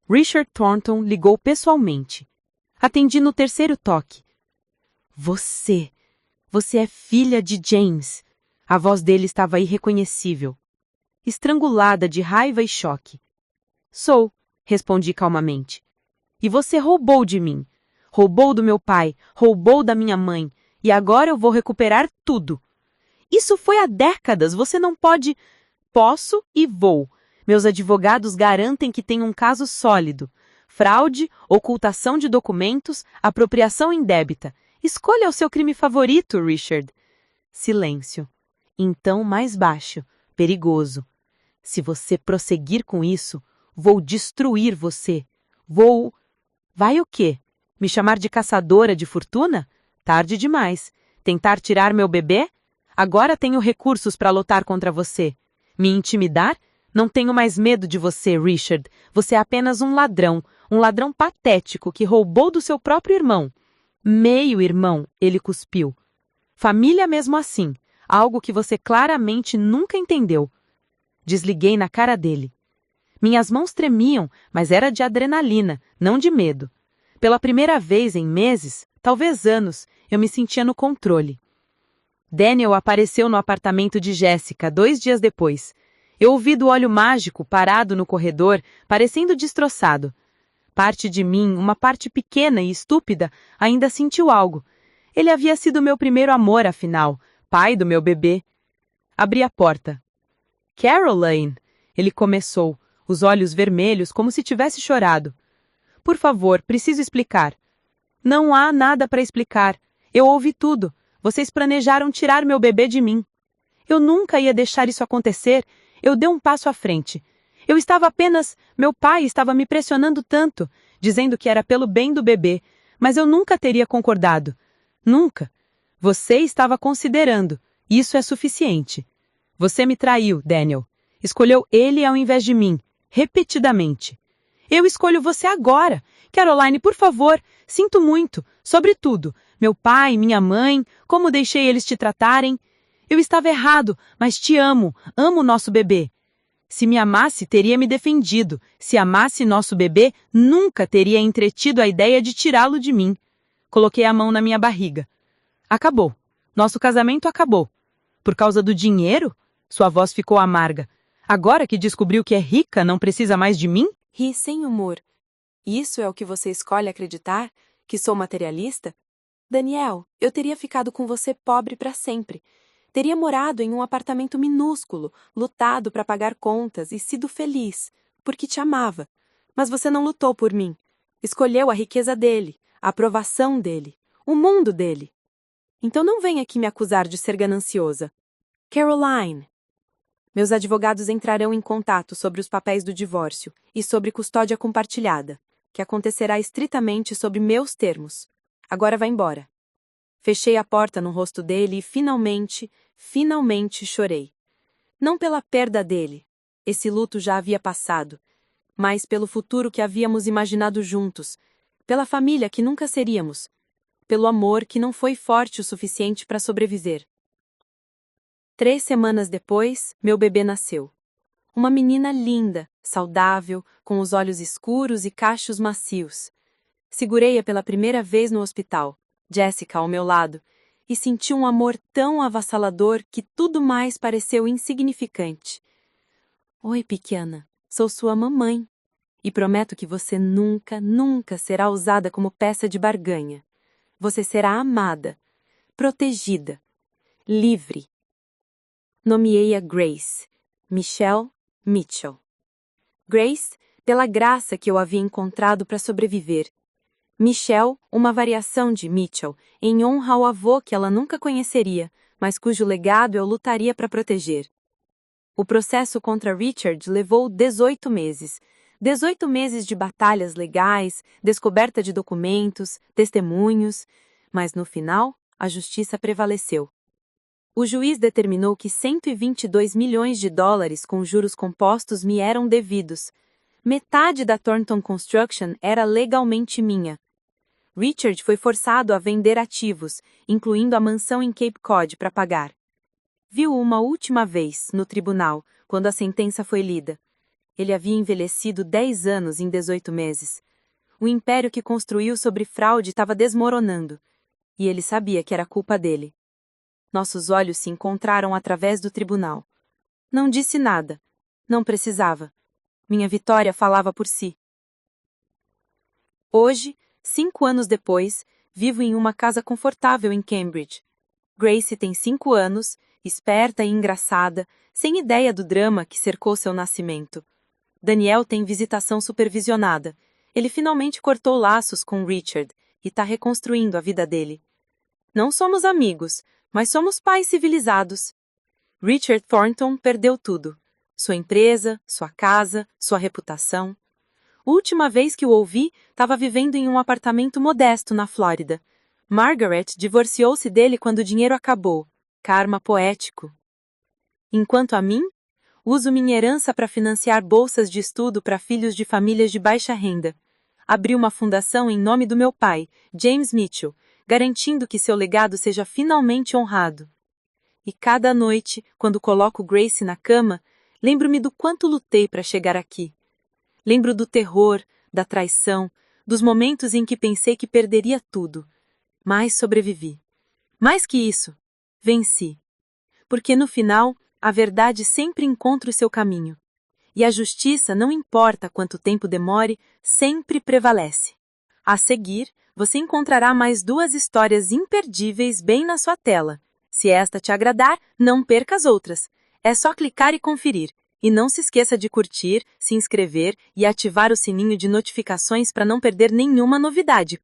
Richard Thornton ligou pessoalmente. Atendi no terceiro toque. Você é filha de James. A voz dele estava irreconhecível. Estrangulada de raiva e choque. Sou, respondi calmamente. E você roubou de mim. Roubou do meu pai, roubou da minha mãe, e agora eu vou recuperar tudo. Isso foi há décadas, você não pode... Posso e vou. Meus advogados garantem que tenho um caso sólido. fraude, ocultação de documentos, apropriação indébita. Escolha o seu crime favorito, Richard. Silêncio. Então mais baixo, perigoso. Se você prosseguir com isso, vou destruir você. Vou... Vai o quê? Me chamar de caçadora de fortuna? Tarde demais. Tentar tirar meu bebê? Agora tenho recursos para lutar contra você. Me intimidar? Não tenho mais medo de você, Richard. Você é apenas um ladrão patético que roubou do seu próprio irmão. Meio-irmão, ele cuspiu. Família mesmo assim, algo que você claramente nunca entendeu. Desliguei na cara dele. Minhas mãos tremiam, mas era de adrenalina, não de medo. Pela primeira vez em meses, talvez anos, eu me sentia no controle. Daniel apareceu no apartamento de Jessica 2 dias depois. Eu ouvi do óleo mágico parado no corredor, parecendo destroçado. Parte de mim, uma parte pequena e estúpida, ainda sentiu algo. Ele havia sido meu primeiro amor, afinal, pai do meu bebê. Abri a porta. Caroline, ele começou, os olhos vermelhos como se tivesse chorado. Por favor, preciso explicar. Não há nada para explicar. Eu ouvi tudo. Vocês planejaram tirar meu bebê de mim. Eu nunca ia deixar isso acontecer. Eu dei um passo à frente. Eu estava apenas... Meu pai estava me pressionando tanto, dizendo que era pelo bem do bebê, mas eu nunca teria concordado. Nunca. Você estava considerando. Isso é suficiente. Você me traiu, Daniel. Escolheu ele ao invés de mim, repetidamente. Eu escolho você agora. Caroline, por favor, sinto muito, sobretudo, meu pai, minha mãe, como deixei eles te tratarem. Eu estava errado, mas te amo, amo nosso bebê. Se me amasse, teria me defendido. Se amasse nosso bebê, nunca teria entretido a ideia de tirá-lo de mim. Coloquei a mão na minha barriga. Acabou. Nosso casamento acabou. Por causa do dinheiro? Sua voz ficou amarga. Agora que descobriu que é rica, não precisa mais de mim? Ri sem humor. Isso é o que você escolhe acreditar? Que sou materialista? Daniel, eu teria ficado com você pobre para sempre. Teria morado em um apartamento minúsculo, lutado para pagar contas e sido feliz, porque te amava. Mas você não lutou por mim. Escolheu a riqueza dele, a aprovação dele, o mundo dele. Então não venha aqui me acusar de ser gananciosa. Caroline. Meus advogados entrarão em contato sobre os papéis do divórcio e sobre custódia compartilhada, que acontecerá estritamente sob meus termos. Agora vá embora. Fechei a porta no rosto dele e finalmente chorei. Não pela perda dele, esse luto já havia passado, mas pelo futuro que havíamos imaginado juntos, pela família que nunca seríamos, pelo amor que não foi forte o suficiente para sobreviver. 3 semanas depois, meu bebê nasceu. Uma menina linda, saudável, com os olhos escuros e cachos macios. Segurei-a pela primeira vez no hospital, Jessica ao meu lado, e senti um amor tão avassalador que tudo mais pareceu insignificante. Oi, pequena, sou sua mamãe, e prometo que você nunca será usada como peça de barganha. Você será amada, protegida, livre. Nomeei-a Grace, Michelle Mitchell. Grace, pela graça que eu havia encontrado para sobreviver. Michelle, uma variação de Mitchell, em honra ao avô que ela nunca conheceria, mas cujo legado eu lutaria para proteger. O processo contra Richard levou 18 meses. 18 meses de batalhas legais, descoberta de documentos, testemunhos, mas no final, a justiça prevaleceu. O juiz determinou que 122 milhões de dólares com juros compostos me eram devidos. Metade da Thornton Construction era legalmente minha. Richard foi forçado a vender ativos, incluindo a mansão em Cape Cod, para pagar. Viu uma última vez, no tribunal, quando a sentença foi lida. Ele havia envelhecido 10 anos em 18 meses. O império que construiu sobre fraude estava desmoronando, e ele sabia que era culpa dele. Nossos olhos se encontraram através do tribunal. Não disse nada. Não precisava. Minha vitória falava por si. Hoje, 5 anos depois, vivo em uma casa confortável em Cambridge. Grace tem 5 anos, esperta e engraçada, sem ideia do drama que cercou seu nascimento. Daniel tem visitação supervisionada. Ele finalmente cortou laços com Richard e está reconstruindo a vida dele. Não somos amigos, mas somos pais civilizados. Richard Thornton perdeu tudo. Sua empresa, sua casa, sua reputação. Última vez que o ouvi, estava vivendo em um apartamento modesto na Flórida. Margaret divorciou-se dele quando o dinheiro acabou. Karma poético. Enquanto a mim, uso minha herança para financiar bolsas de estudo para filhos de famílias de baixa renda. Abri uma fundação em nome do meu pai, James Mitchell, garantindo que seu legado seja finalmente honrado. E cada noite, quando coloco Grace na cama, lembro-me do quanto lutei para chegar aqui. Lembro do terror, da traição, dos momentos em que pensei que perderia tudo. Mas sobrevivi. Mais que isso, venci. Porque no final, a verdade sempre encontra o seu caminho. E a justiça, não importa quanto tempo demore, sempre prevalece. A seguir, você encontrará mais 2 histórias imperdíveis bem na sua tela. Se esta te agradar, não perca as outras. É só clicar e conferir. E não se esqueça de curtir, se inscrever e ativar o sininho de notificações para não perder nenhuma novidade.